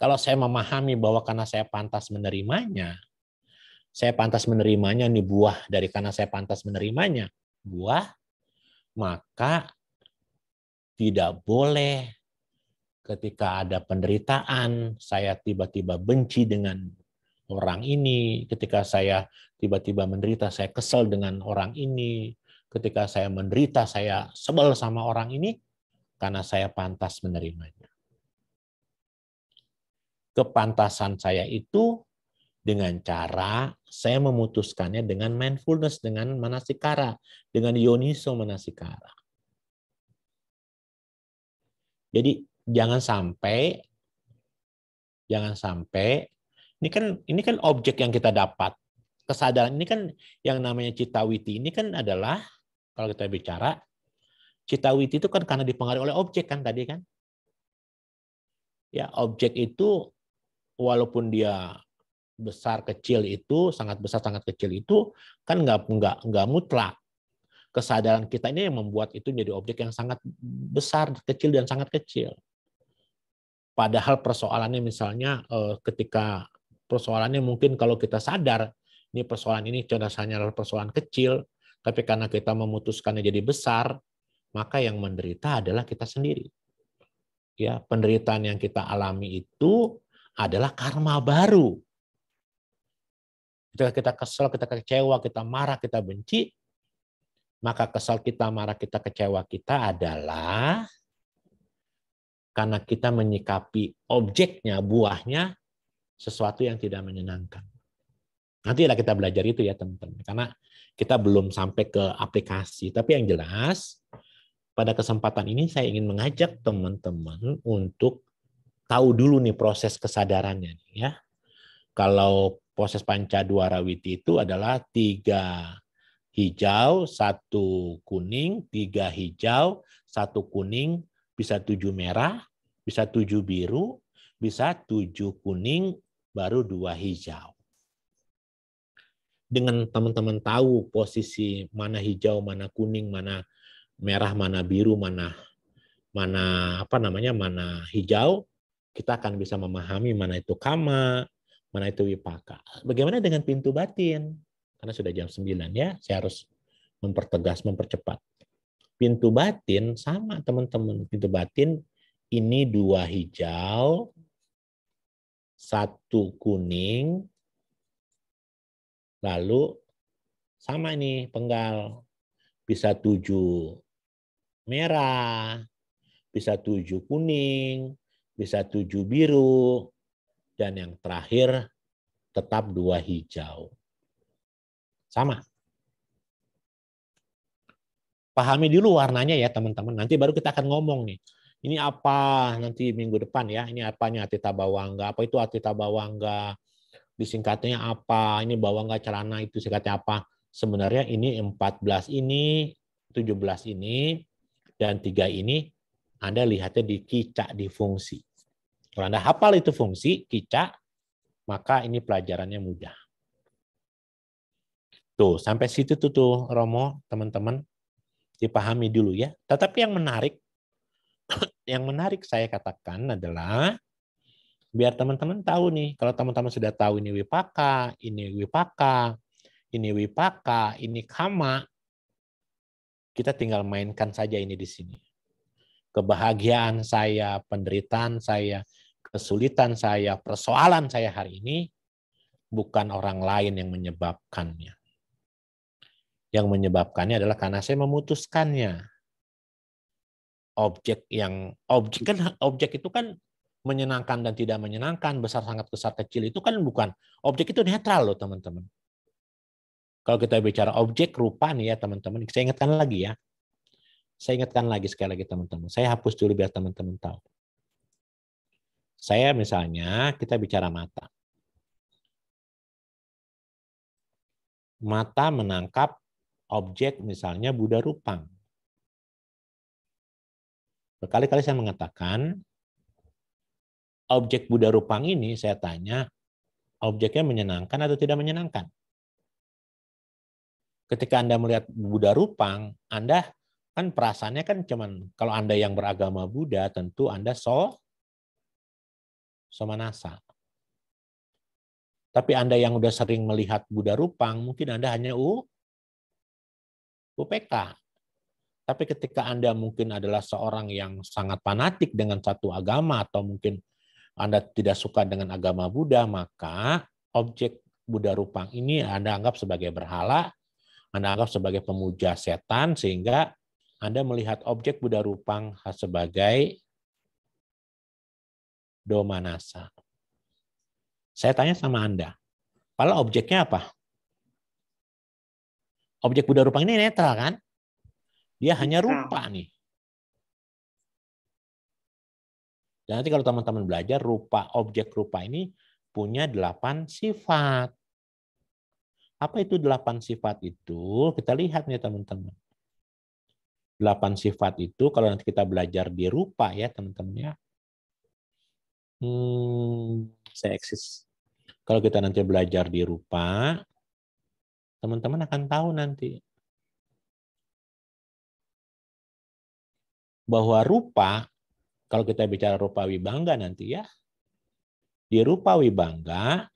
Kalau saya memahami bahwa karena saya pantas menerimanya nih buah dari karena saya pantas menerimanya, buah, maka tidak boleh ketika ada penderitaan, saya tiba-tiba benci dengan orang ini, ketika saya tiba-tiba menderita, saya kesel dengan orang ini, ketika saya menderita, saya sebel sama orang ini, karena saya pantas menerimanya. Kepantasan saya itu dengan cara saya memutuskannya dengan mindfulness, dengan manasikara, dengan yoniso manasikara. Jadi jangan sampai ini kan objek yang kita dapat. Kesadaran ini kan yang namanya Citawiti ini kan adalah kalau kita bicara Citawiti itu kan karena dipengaruhi oleh objek kan tadi kan. Ya, objek itu walaupun dia besar kecil itu sangat besar sangat kecil itu kan nggak mutlak. Kesadaran kita ini yang membuat itu menjadi objek yang sangat besar kecil dan sangat kecil. Padahal persoalannya misalnya ketika persoalannya mungkin kalau kita sadar ini persoalan ini hanya persoalan kecil, tapi karena kita memutuskannya jadi besar, maka yang menderita adalah kita sendiri. Ya, penderitaan yang kita alami itu adalah karma baru. Ketika kita kesel, kita kecewa, kita marah, kita benci, maka kesal kita, marah kita, kecewa kita adalah karena kita menyikapi objeknya, buahnya, sesuatu yang tidak menyenangkan. Nantilah kita belajar itu ya teman-teman. Karena kita belum sampai ke aplikasi. Tapi yang jelas, pada kesempatan ini saya ingin mengajak teman-teman untuk tahu dulu nih proses kesadarannya. Ya. Kalau proses Pancadwarawiti itu adalah 3 hijau, 1 kuning, 3 hijau, 1 kuning, bisa 7 merah, bisa 7 biru, bisa 7 kuning, baru 2 hijau. Dengan teman-teman tahu posisi mana hijau, mana kuning, mana merah, mana biru, mana hijau, kita akan bisa memahami mana itu kama, mana itu wipaka. Bagaimana dengan pintu batin? Karena sudah jam 9 ya, saya harus mempertegas, mempercepat. Pintu batin sama teman-teman. Pintu batin ini 2 hijau, 1 kuning, lalu sama ini penggal. Bisa 7 merah, bisa 7 kuning, bisa 7 biru, dan yang terakhir tetap 2 hijau. Sama. Pahami dulu warnanya ya teman-teman. Nanti baru kita akan ngomong nih. Ini apa nanti minggu depan ya. Ini apanya Atita Bawangga. Apa itu Atita Bawangga? Disingkatnya apa? Ini Bawangga celana itu singkatnya apa? Sebenarnya ini 14 ini, 17 ini, dan 3 ini Anda lihatnya di kicak di fungsi. Kalau Anda hafal itu fungsi, kicak, maka ini pelajarannya mudah. Tuh, sampai situ tuh Romo, teman-teman. Dipahami dulu ya. Tetapi yang menarik saya katakan adalah biar teman-teman tahu nih, kalau teman-teman sudah tahu ini wipaka, ini wipaka, ini wipaka, ini kama, kita tinggal mainkan saja ini di sini. Kebahagiaan saya, penderitaan saya, kesulitan saya, persoalan saya hari ini bukan orang lain yang menyebabkannya. Yang menyebabkannya adalah karena saya memutuskannya. Objek itu kan menyenangkan dan tidak menyenangkan, besar sangat besar kecil itu kan bukan. Objek itu netral loh teman-teman. Kalau kita bicara objek rupa nih ya teman-teman, saya ingatkan lagi ya. Saya ingatkan lagi sekali lagi teman-teman. Saya hapus dulu biar teman-teman tahu. Saya misalnya kita bicara mata. Mata menangkap objek misalnya Buddha Rupang. Berkali-kali saya mengatakan, objek Buddha Rupang ini saya tanya, objeknya menyenangkan atau tidak menyenangkan? Ketika Anda melihat Buddha Rupang, Anda kan perasaannya kan cuman, kalau Anda yang beragama Buddha, tentu Anda somanasa. Tapi Anda yang udah sering melihat Buddha Rupang, mungkin Anda hanya UPK. Tapi ketika Anda mungkin adalah seorang yang sangat fanatik dengan satu agama, atau mungkin Anda tidak suka dengan agama Buddha, maka objek Buddha Rupang ini Anda anggap sebagai berhala, Anda anggap sebagai pemuja setan, sehingga Anda melihat objek Buddha Rupang sebagai domanasa. Saya tanya sama Anda, padahal objeknya apa? Objek Buddha Rupang ini netral kan? Dia hanya rupa nih. Dan nanti kalau teman-teman belajar, objek rupa ini punya 8 sifat. Apa itu 8 sifat itu? Kita lihat nih teman-teman. 8 sifat itu kalau nanti kita belajar di rupa ya teman-teman ya. Saya eksis. Kalau kita nanti belajar di rupa, teman-teman akan tahu nanti bahwa rupa, kalau kita bicara rupa wibangga nanti ya, di rupa wibangga,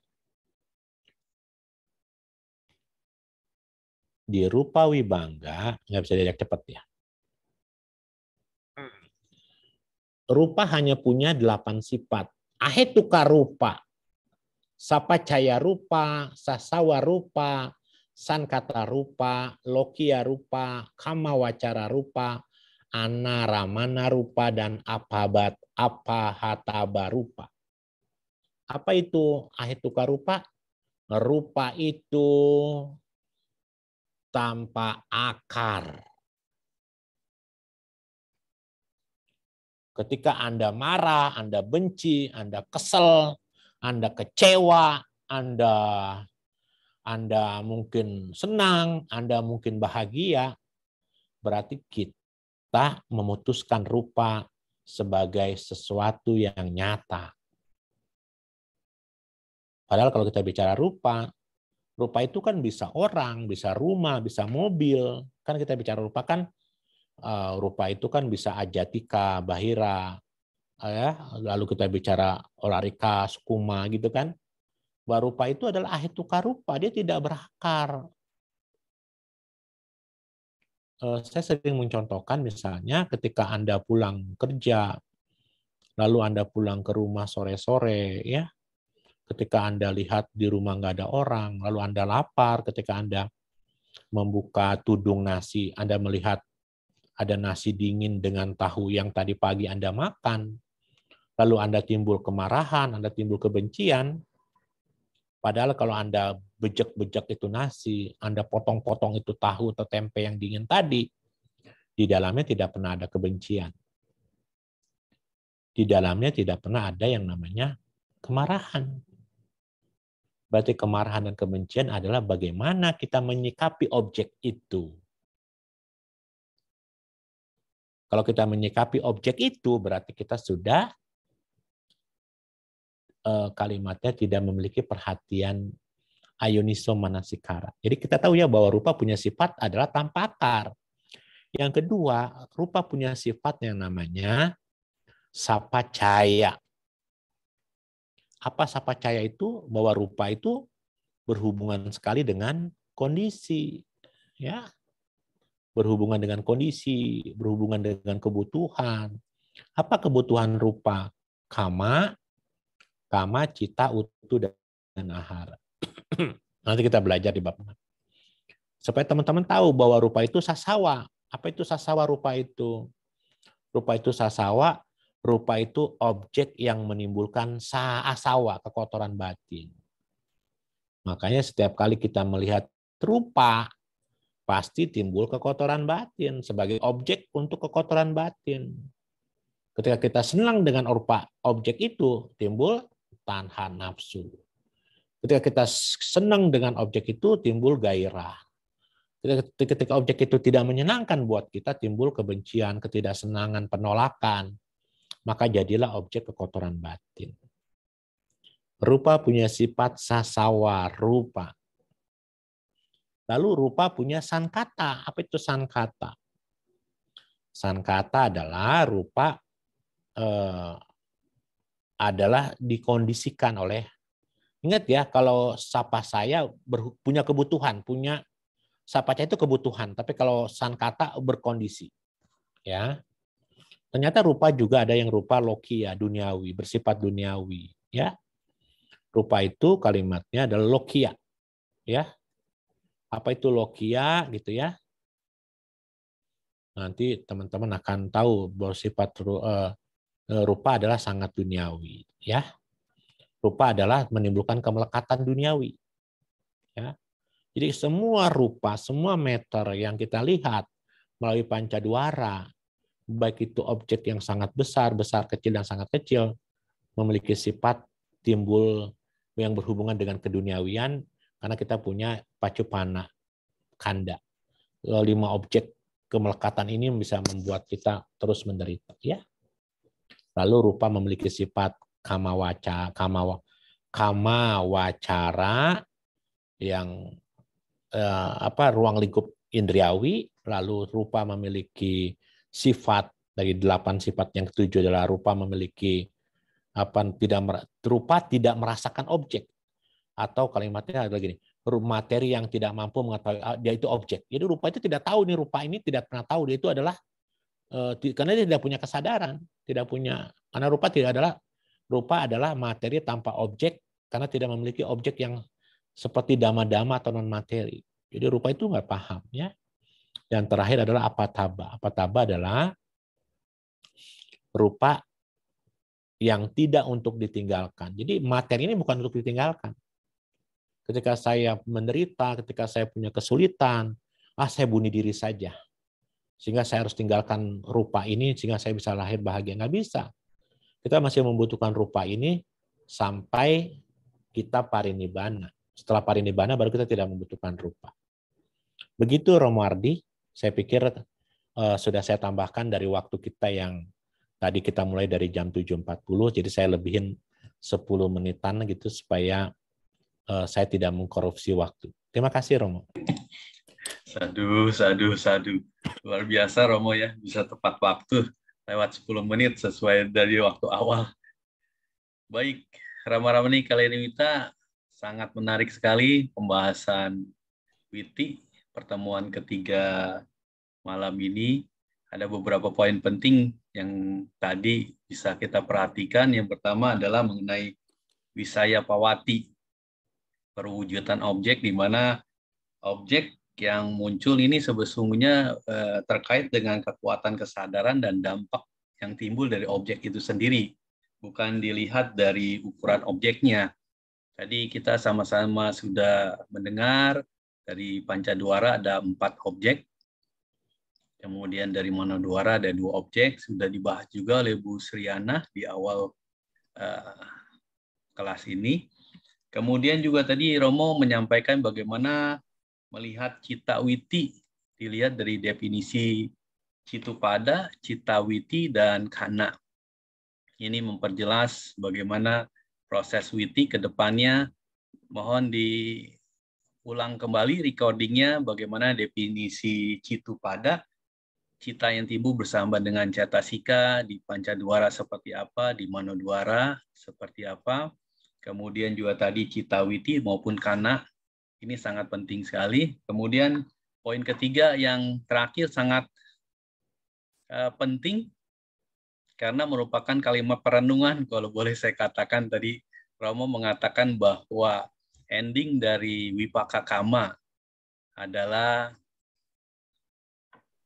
nggak bisa diajak cepat ya. Rupa hanya punya 8 sifat. Ahetuka rupa, sapacaya rupa, sasawa rupa, sankata rupa, lokia rupa, kamawacara rupa, anaramana rupa, dan apahataba rupa. Apa itu ahetuka rupa? Rupa itu tanpa akar. Ketika Anda marah, Anda benci, Anda kesel, Anda kecewa, Anda Anda mungkin senang, Anda mungkin bahagia, berarti kita memutuskan rupa sebagai sesuatu yang nyata. Padahal kalau kita bicara rupa, rupa itu kan bisa orang, bisa rumah, bisa mobil. Kan kita bicara rupa kan, rupa itu kan bisa ajatika, bahira, ya. Lalu kita bicara olarika, sukuma gitu kan. Bahwa rupa itu adalah ahetuka rupa, dia tidak berakar. Saya sering mencontohkan misalnya ketika Anda pulang kerja, lalu Anda pulang ke rumah sore-sore, ya. Ketika Anda lihat di rumah nggak ada orang, lalu Anda lapar, ketika Anda membuka tudung nasi, Anda melihat ada nasi dingin dengan tahu yang tadi pagi Anda makan, lalu Anda timbul kemarahan, Anda timbul kebencian, padahal kalau Anda bejek-bejek itu nasi, Anda potong-potong itu tahu atau tempe yang dingin tadi, di dalamnya tidak pernah ada kebencian. Di dalamnya tidak pernah ada yang namanya kemarahan. Berarti kemarahan dan kebencian adalah bagaimana kita menyikapi objek itu. Kalau kita menyikapi objek itu, berarti kita sudah kalimatnya tidak memiliki perhatian ayoniso manasikara. Jadi kita tahu ya bahwa rupa punya sifat adalah tanpa akar. Yang kedua, rupa punya sifat yang namanya sapacaya. Apa sapacaya itu? Bahwa rupa itu berhubungan sekali dengan kondisi, ya, berhubungan dengan kondisi, berhubungan dengan kebutuhan. Apa kebutuhan rupa? Kama, cita, utu, dan ahara. Nanti kita belajar di bab 6. Supaya teman-teman tahu bahwa rupa itu sasawa. Apa itu sasawa rupa itu? Rupa itu sasawa, rupa itu objek yang menimbulkan asawa, kekotoran batin. Makanya setiap kali kita melihat rupa, pasti timbul kekotoran batin sebagai objek untuk kekotoran batin. Ketika kita senang dengan rupa objek itu, timbul tanha nafsu. Ketika kita senang dengan objek itu, timbul gairah. Ketika objek itu tidak menyenangkan buat kita, timbul kebencian, ketidaksenangan, penolakan. Maka jadilah objek kekotoran batin. Rupa punya sifat sasawa rupa. Lalu rupa punya sankata. Apa itu sankata? Sankata adalah rupa adalah dikondisikan oleh, ingat ya, kalau sapa saya punya kebutuhan, punya sapaca itu kebutuhan, tapi kalau sankata berkondisi, ya. Ternyata rupa juga ada yang rupa lokia, duniawi, bersifat duniawi, ya. Rupa itu kalimatnya adalah lokia, ya. Apa itu lokia gitu ya? Nanti teman-teman akan tahu bahwa sifat rupa adalah sangat duniawi, ya. Rupa adalah menimbulkan kemelekatan duniawi, ya. Jadi semua rupa, semua meter yang kita lihat melalui pancadwara, baik itu objek yang sangat besar, besar kecil dan sangat kecil, memiliki sifat timbul yang berhubungan dengan keduniawian karena kita punya pacupana kanda. 5 objek kemelekatan ini bisa membuat kita terus menderita, ya. Lalu rupa memiliki sifat kama wacara yang ruang lingkup indriawi, lalu rupa memiliki sifat dari 8 sifat yang ketujuh adalah rupa memiliki rupa tidak merasakan objek, atau kalimatnya adalah gini, materi yang tidak mampu mengetahui dia itu objek. Jadi rupa itu tidak tahu nih, rupa ini tidak pernah tahu dia itu adalah karena dia tidak punya kesadaran, karena rupa adalah materi tanpa objek karena tidak memiliki objek yang seperti dama-dama atau non materi. Jadi rupa itu nggak paham, ya. Yang terakhir adalah apataba. Apataba adalah rupa yang tidak untuk ditinggalkan. Jadi materi ini bukan untuk ditinggalkan. Ketika saya menderita, ketika saya punya kesulitan, saya bunuh diri saja. Sehingga saya harus tinggalkan rupa ini sehingga saya bisa lahir bahagia. Nggak bisa. Kita masih membutuhkan rupa ini sampai kita parinibbana. Setelah parinibbana baru kita tidak membutuhkan rupa. Begitu Romo Ardi, saya pikir sudah saya tambahkan dari waktu kita yang tadi kita mulai dari jam 7.40, jadi saya lebihin 10 menitan gitu supaya saya tidak mengkorupsi waktu. Terima kasih Romo. Sadu, sadu, sadu. Luar biasa Romo ya, bisa tepat waktu lewat 10 menit sesuai dari waktu awal. Baik, Rama Ramani Kalenimita, sangat menarik sekali pembahasan Witi, pertemuan ketiga malam ini. Ada beberapa poin penting yang tadi bisa kita perhatikan. Yang pertama adalah mengenai Wisaya Pawati, perwujudan objek di mana objek yang muncul ini sebetulnya terkait dengan kekuatan kesadaran dan dampak yang timbul dari objek itu sendiri, bukan dilihat dari ukuran objeknya. Tadi kita sama-sama sudah mendengar dari Pancadwara ada 4 objek, kemudian dari Manodwara ada 2 objek, sudah dibahas juga oleh Bu Sriana di awal kelas ini. Kemudian juga tadi Romo menyampaikan bagaimana melihat cita witi, dilihat dari definisi Citupada, cita witi, dan kana. Ini memperjelas bagaimana proses witi ke depannya. Mohon diulang kembali recordingnya bagaimana definisi Citupada, cita yang timbul bersama dengan cetasika, di Pancadwara seperti apa, di Manodwara seperti apa. Kemudian juga tadi cita witi maupun kana. Ini sangat penting sekali. Kemudian poin ketiga yang terakhir sangat penting karena merupakan kalimat perenungan. Kalau boleh saya katakan tadi Romo mengatakan bahwa ending dari Wipaka Kama adalah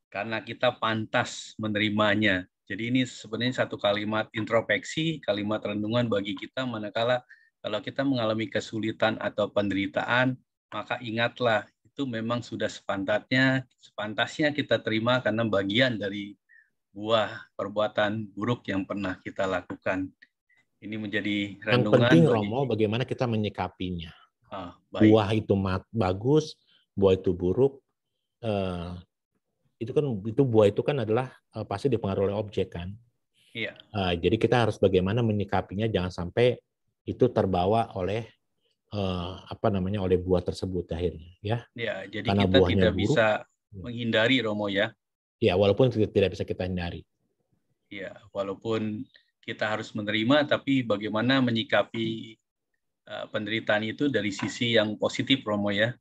karena kita pantas menerimanya. Jadi ini sebenarnya satu kalimat introspeksi, kalimat renungan bagi kita manakala kalau kita mengalami kesulitan atau penderitaan, maka ingatlah itu memang sudah sepantasnya kita terima karena bagian dari buah perbuatan buruk yang pernah kita lakukan. Ini menjadi renungan. Yang penting Romo bagaimana kita menyikapinya. Buah itu bagus, buah itu buruk. Buah itu kan adalah pasti dipengaruhi oleh objek kan. Iya. Jadi kita harus bagaimana menyikapinya, jangan sampai itu terbawa oleh oleh buah tersebut akhirnya ya. Ya, jadi karena kita tidak buruk, bisa menghindari Romo ya. Ya, walaupun tidak bisa kita hindari. Ya, walaupun kita harus menerima, tapi bagaimana menyikapi penderitaan itu dari sisi yang positif Romo ya.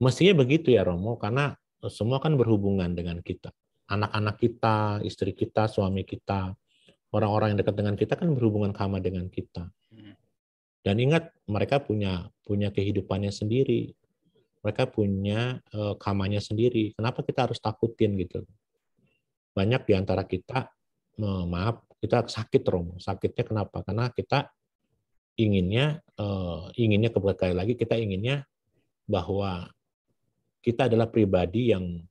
Mestinya begitu ya Romo, karena semua kan berhubungan dengan kita. Anak-anak kita, istri kita, suami kita, orang-orang yang dekat dengan kita kan berhubungan sama dengan kita. Dan ingat, mereka punya kehidupannya sendiri. Mereka punya kamanya sendiri. Kenapa kita harus takutin gitu? Banyak di antara kita, kita sakit Romo. Sakitnya kenapa? Karena kita inginnya sekali lagi kita inginnya bahwa kita adalah pribadi yang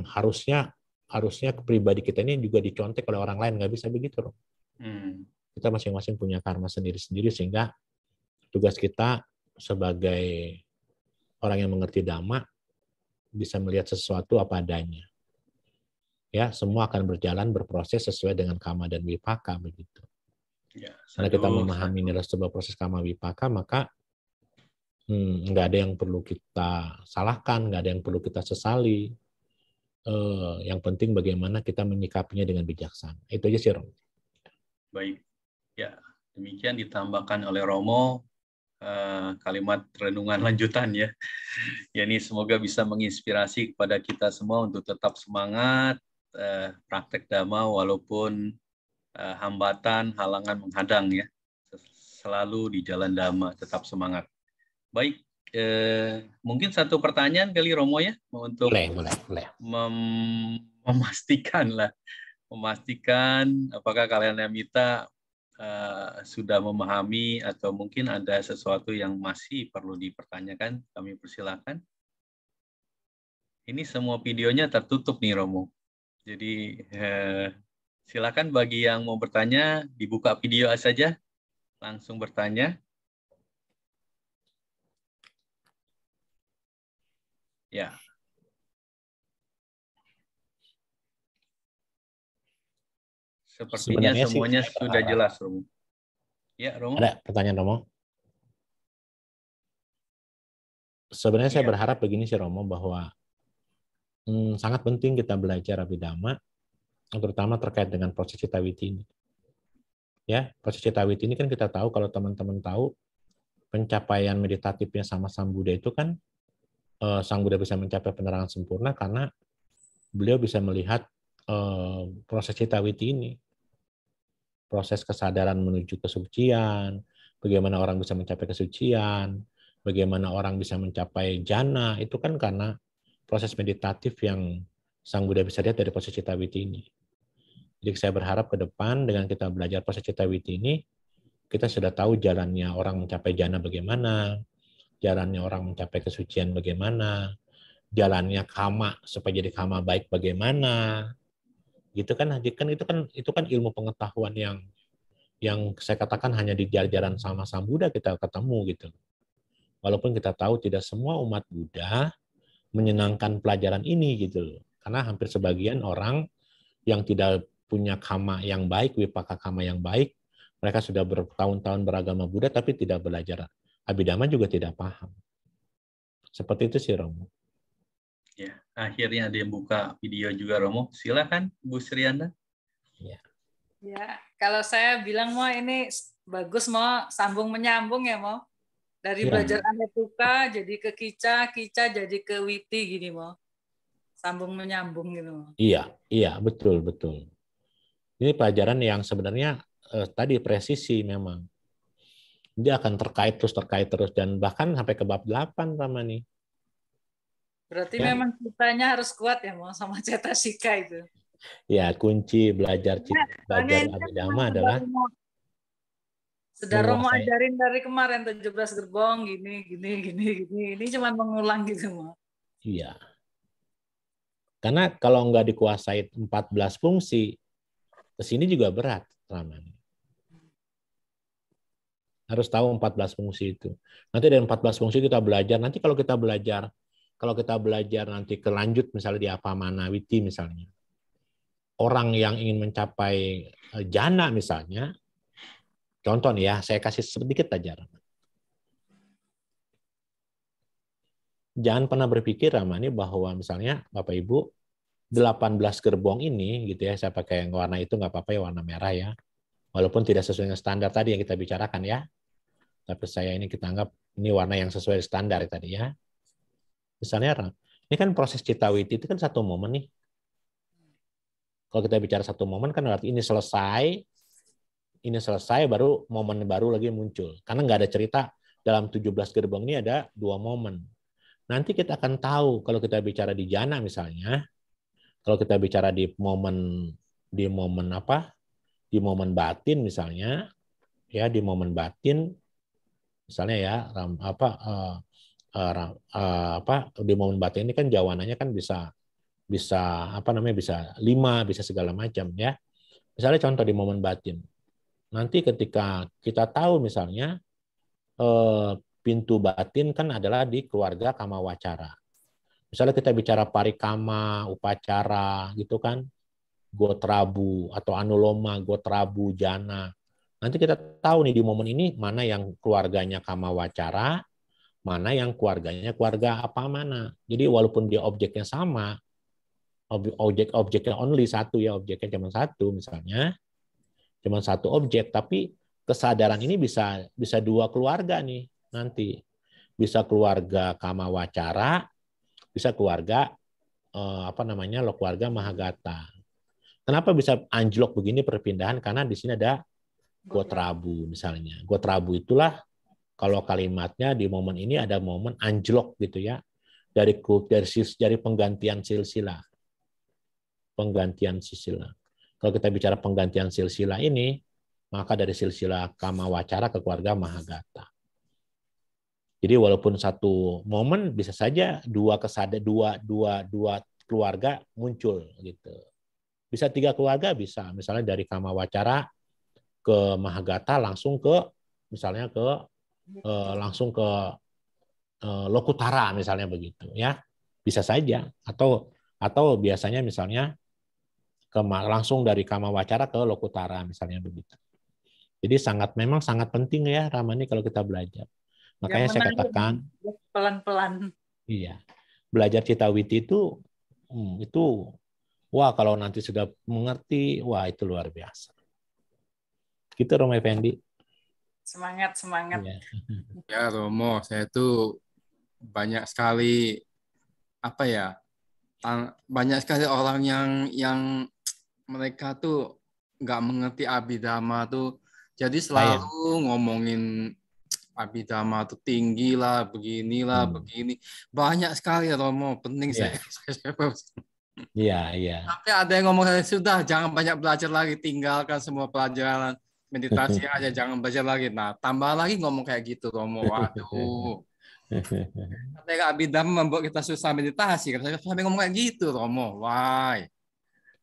harusnya pribadi kita ini juga dicontek oleh orang lain. Nggak bisa begitu Romo. Kita masing-masing punya karma sendiri-sendiri, sehingga tugas kita sebagai orang yang mengerti Dhamma bisa melihat sesuatu apa adanya. Ya, semua akan berjalan berproses sesuai dengan kama dan wipaka begitu. Ya, karena kita memahami nilai sebuah proses kama wipaka, maka nggak ada yang perlu kita salahkan, nggak ada yang perlu kita sesali. Yang penting bagaimana kita menyikapinya dengan bijaksana. Itu aja sih Romo. Baik, ya demikian ditambahkan oleh Romo kalimat renungan lanjutan ya. Ya, ini semoga bisa menginspirasi kepada kita semua untuk tetap semangat praktek Dhamma walaupun hambatan, halangan menghadang ya. Selalu di jalan Dhamma, tetap semangat. Baik, mungkin satu pertanyaan kali Romo ya untuk boleh. memastikan apakah kalian Mita sudah memahami atau mungkin ada sesuatu yang masih perlu dipertanyakan, kami persilakan. Ini semua videonya tertutup nih Romo. Jadi silakan bagi yang mau bertanya, dibuka video saja, langsung bertanya. Ya. Sepertinya Sebenarnya sih semuanya saya sudah berharap. jelas, Romo. Ya, Romo. Ada pertanyaan, Romo? Sebenarnya saya Iya. berharap begini sih, Romo, bahwa sangat penting kita belajar Abhidhamma, terutama terkait dengan proses Cittawiti ini. Ya, proses Cittawiti ini kan kita tahu, kalau teman-teman tahu, pencapaian meditatifnya sama Sang Buddha itu kan, Sang Buddha bisa mencapai penerangan sempurna karena beliau bisa melihat proses Cittawiti ini. Proses kesadaran menuju kesucian, bagaimana orang bisa mencapai kesucian, bagaimana orang bisa mencapai jana, itu kan karena proses meditatif yang Sang Buddha bisa lihat dari proses Cittawiti ini. Jadi saya berharap ke depan dengan kita belajar proses Cittawiti ini, kita sudah tahu jalannya orang mencapai jana bagaimana, jalannya orang mencapai kesucian bagaimana, jalannya kama supaya jadi kama baik bagaimana, gitu kan? Itu kan ilmu pengetahuan yang saya katakan hanya di jalan sama Sang Buddha kita ketemu gitu. Walaupun kita tahu tidak semua umat Buddha menyenangkan pelajaran ini gitu. Karena hampir sebagian orang yang tidak punya kama yang baik, wipaka kama yang baik, mereka sudah bertahun-tahun beragama Buddha tapi tidak belajar Abhidhamma juga tidak paham. Seperti itu sih, Romo. Ya, akhirnya ada yang buka video juga, Romo. Silakan, Bu Srianda. Ya, kalau saya bilang mau ini bagus mau sambung menyambung ya mau dari Ya. belajar Ahetuka jadi ke Kica, Kica jadi ke Witi gini mau sambung menyambung gitu mau. Iya, betul. Ini pelajaran yang sebenarnya tadi presisi memang. Dia akan terkait terus dan bahkan sampai ke bab 8 sama nih. Berarti Ya. memang kitanya harus kuat ya mau sama cetasika itu. Ya, kunci belajar Soalnya ini kan Abhidhamma adalah Sudah Romo menguasai. ajarin dari kemarin 17 gerbong gini. Ini cuma mengulang gitu mau. Iya. Karena kalau nggak dikuasai 14 fungsi, kesini juga berat. Harus tahu 14 fungsi itu. Nanti dari 14 fungsi kita belajar. Nanti kalau kita belajar nanti kelanjut misalnya di Apamana Witi misalnya. Orang yang ingin mencapai jana misalnya, contoh nih ya, saya kasih sedikit aja. Jangan pernah berpikir Ramani bahwa misalnya Bapak Ibu 18 gerbong ini gitu ya, saya pakai yang warna itu nggak apa-apa ya, warna merah ya. Walaupun tidak sesuai dengan standar tadi yang kita bicarakan ya. Tapi saya ini kita anggap ini warna yang sesuai standar tadi ya. Misalnya ini kan proses Cittawiti itu kan satu momen nih. Kalau kita bicara satu momen kan berarti ini selesai baru momen baru lagi muncul. Karena nggak ada cerita dalam 17 gerbong ini ada 2 momen. Nanti kita akan tahu kalau kita bicara di jana misalnya, kalau kita bicara di momen apa? Di momen batin misalnya, ya di momen batin misalnya ya di momen batin ini kan jawanannya kan bisa apa namanya bisa 5 bisa segala macam ya. Misalnya contoh di momen batin. Nanti ketika kita tahu misalnya pintu batin kan adalah di keluarga kama wacara. Misalnya kita bicara parikama, upacara gitu kan, gotrabu atau anuloma, gotrabu, jana. Nanti kita tahu nih di momen ini mana yang keluarganya kama wacara, mana yang keluarganya keluarga apa mana. Jadi walaupun dia objeknya sama, objeknya only satu ya, objeknya cuma satu misalnya, cuma satu objek, tapi kesadaran ini bisa 2 keluarga nih nanti. Bisa keluarga kama wacara, bisa keluarga keluarga Mahagata. Kenapa bisa anjlok begini perpindahan? Karena di sini ada gotrabu misalnya. Gotrabu itulah kalau kalimatnya di momen ini ada momen anjlok gitu ya. Dari penggantian silsila. Kalau kita bicara penggantian silsila ini, maka dari silsila kama wacara ke keluarga Mahagata. Jadi walaupun satu momen bisa saja dua keluarga muncul gitu. Bisa 3 keluarga bisa, misalnya dari kama wacara ke Mahagata langsung ke Lokutara misalnya begitu ya. Bisa saja. Atau biasanya misalnya langsung dari Kama Wacara ke Lokutara misalnya begitu. Jadi memang sangat penting ya Ramani kalau kita belajar. Makanya saya katakan pelan-pelan. Iya. Belajar Citawiti itu wah kalau nanti sudah mengerti, wah itu luar biasa. Gitu Romo Effendi. Semangat. Iya. Ya Romo, saya tuh banyak sekali banyak sekali orang yang mereka tuh nggak mengerti Abhidhamma tuh, jadi selalu ngomongin Abhidhamma tuh tinggi lah, beginilah, begini. Banyak sekali Romo, penting saya. Iya. Tapi ada yang ngomong, sudah jangan banyak belajar lagi, tinggalkan semua pelajaran, meditasi aja, jangan belajar lagi. Nah, tambah lagi ngomong kayak gitu Romo. Waduh. Katanya Abhidhamma membuat kita susah meditasi. Katanya sampai ngomong kayak gitu Romo. Wah,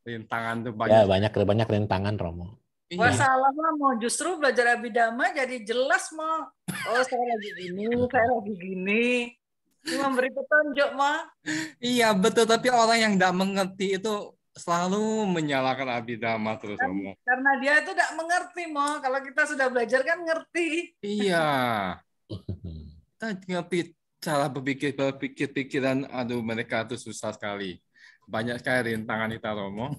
rintangan tuh banyak. Ya, banyak rintangan Romo. Wah salah lah, mau justru belajar Abhidhamma jadi jelas mau. Oh saya lagi gini. Cuma memberi petunjuk mah. Iya betul, tapi orang yang tidak mengerti itu selalu menyalahkan Abhidhamma terus Romo. Karena dia itu tidak mengerti mau. Kalau kita sudah belajar kan ngerti. Iya. Kita ngerti cara pikiran, aduh mereka tuh susah sekali. Banyak sekali rintangan kita Romo.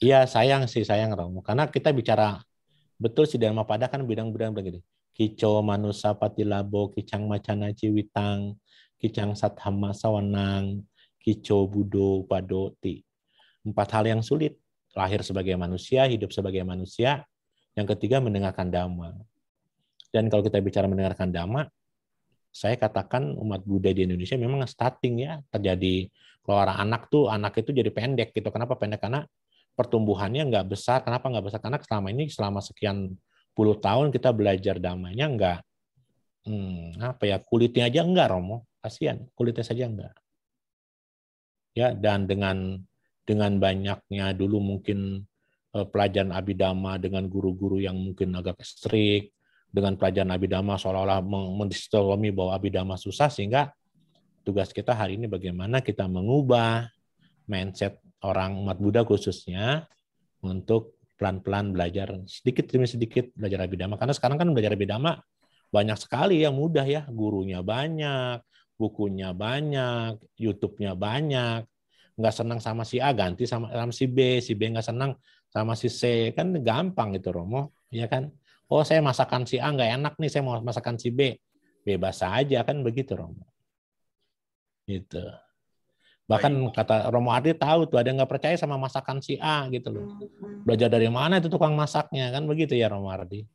Iya sayang Romo. Karena kita bicara betul si Dhammapada kan bidang-bidang begini. Kico manusa patilabo, kicang macana ciwitang, kicang sathama sawanang, kico budo padoti. 4 hal yang sulit. Lahir sebagai manusia, hidup sebagai manusia. Yang ketiga mendengarkan Dhamma. Dan kalau kita bicara mendengarkan Dhamma, saya katakan umat Buddha di Indonesia memang starting ya terjadi kalau anak itu jadi pendek gitu. Kenapa pendek? Karena pertumbuhannya nggak besar. Kenapa nggak besar? Karena selama sekian puluh tahun kita belajar Dhammanya nggak kulitnya aja enggak Romo, kasihan kulitnya saja enggak. Ya, dan dengan banyaknya dulu mungkin pelajaran Abhidhamma dengan guru-guru yang mungkin agak strict, dengan pelajaran Abhidhamma seolah-olah mendistormi bahwa Abhidhamma susah, sehingga tugas kita hari ini bagaimana kita mengubah mindset orang umat Buddha khususnya untuk pelan-pelan belajar sedikit demi sedikit belajar Abhidhamma. Karena sekarang kan belajar Abhidhamma banyak sekali yang mudah ya, gurunya banyak, bukunya banyak, YouTube-nya banyak. Nggak senang sama si A ganti sama si B nggak senang sama si C, kan gampang itu Romo, ya kan? Oh saya masakan si A nggak enak nih, saya mau masakan si B, bebas saja kan begitu Romo. Gitu. Bahkan kata Romo Ardi tahu tuh ada yang nggak percaya sama masakan si A gitu loh. Belajar dari mana itu tukang masaknya kan begitu ya Romo Ardi?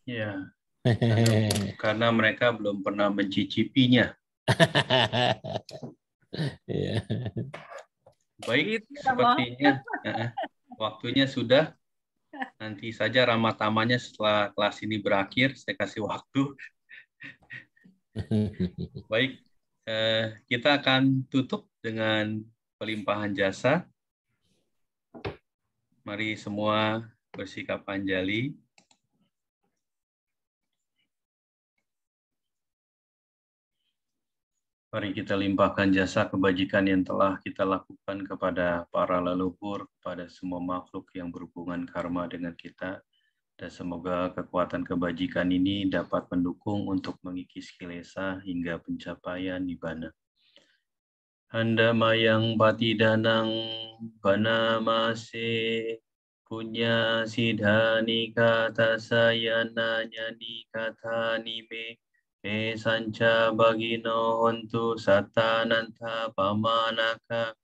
Iya. Karena mereka belum pernah mencicipinya. Baik, sepertinya waktunya sudah. Nanti saja ramah tamahnya setelah kelas ini berakhir, saya kasih waktu. Baik, kita akan tutup dengan pelimpahan jasa. Mari semua bersikap anjali. Mari kita limpahkan jasa kebajikan yang telah kita lakukan kepada para leluhur, kepada semua makhluk yang berhubungan karma dengan kita, dan semoga kekuatan kebajikan ini dapat mendukung untuk mengikis kilesa hingga pencapaian nibbana. Handamayang patidanang banamase punya sidhani kata sayana nyani kata nibe sanca bagino hontu satananta pamanaka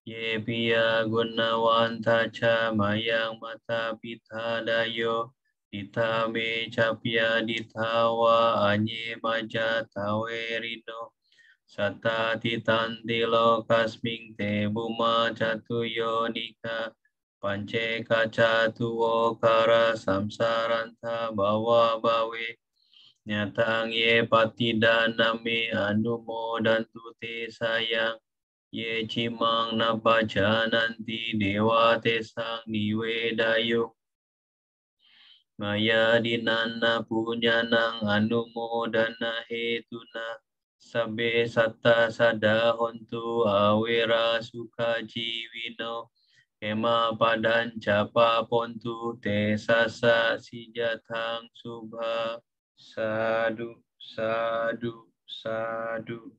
ye piya gunawanta ca mayang mata pita dayo ditame capya ditawa anye maja tawerino sata titantilo kasming te buma catuyo nika pance kaca tuwo kara samsaranta bawa bawe nyatang ye patidaname anumodantu te sayang ye cimang napajananti dewa te sang niwedayo maya dinana punyanang anumodana hetuna Sabe satta sada hontu awira suka jiwino. Kema padan japa pontu te sasa sijatang subha. Sadu, sadu, sadu.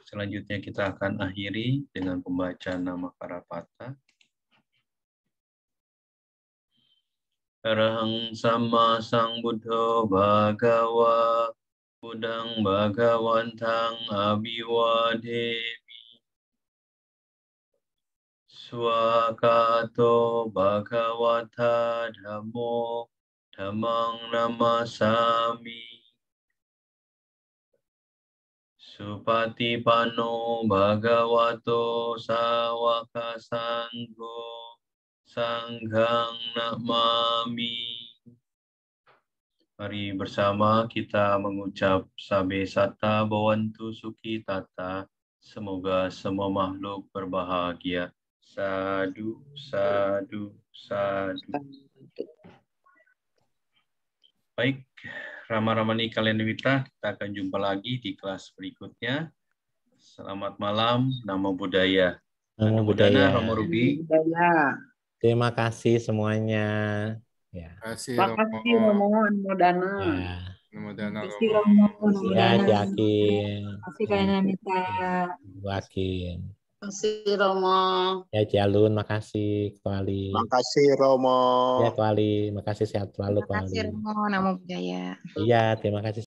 Selanjutnya kita akan akhiri dengan pembacaan nama para pata. Arahang sama sang buddho bhagawa, budang bhagawantang abiwademi, swakato bhagawata dhammo, dhammang namasami. Supatipano bhagavato sawaka sangho sanghang namami. Mari bersama kita mengucap sabe satta bhavantu sukhi tata. Semoga semua makhluk berbahagia. Sadu, sadu, sadu. Baik. Rama-Ramani kalian mitra, kita akan jumpa lagi di kelas berikutnya. Selamat malam, Namo Buddhaya. Namo Buddhaya. Romo Ruby. Terima kasih semuanya. Ya. Terima Makasih Romo, Namo Dana. Ya. Namo Dana, Kasih Romo. Romo, Ya, Yakin. kasih kalian minta. Yakin. Makasih Romo. Ya, Jalun, makasih Kuali. Makasih Romo. Ya, Kuali, makasih sehat selalu Terima kasih Kuali. Romo, Namo Buddhaya. Iya, terima kasih.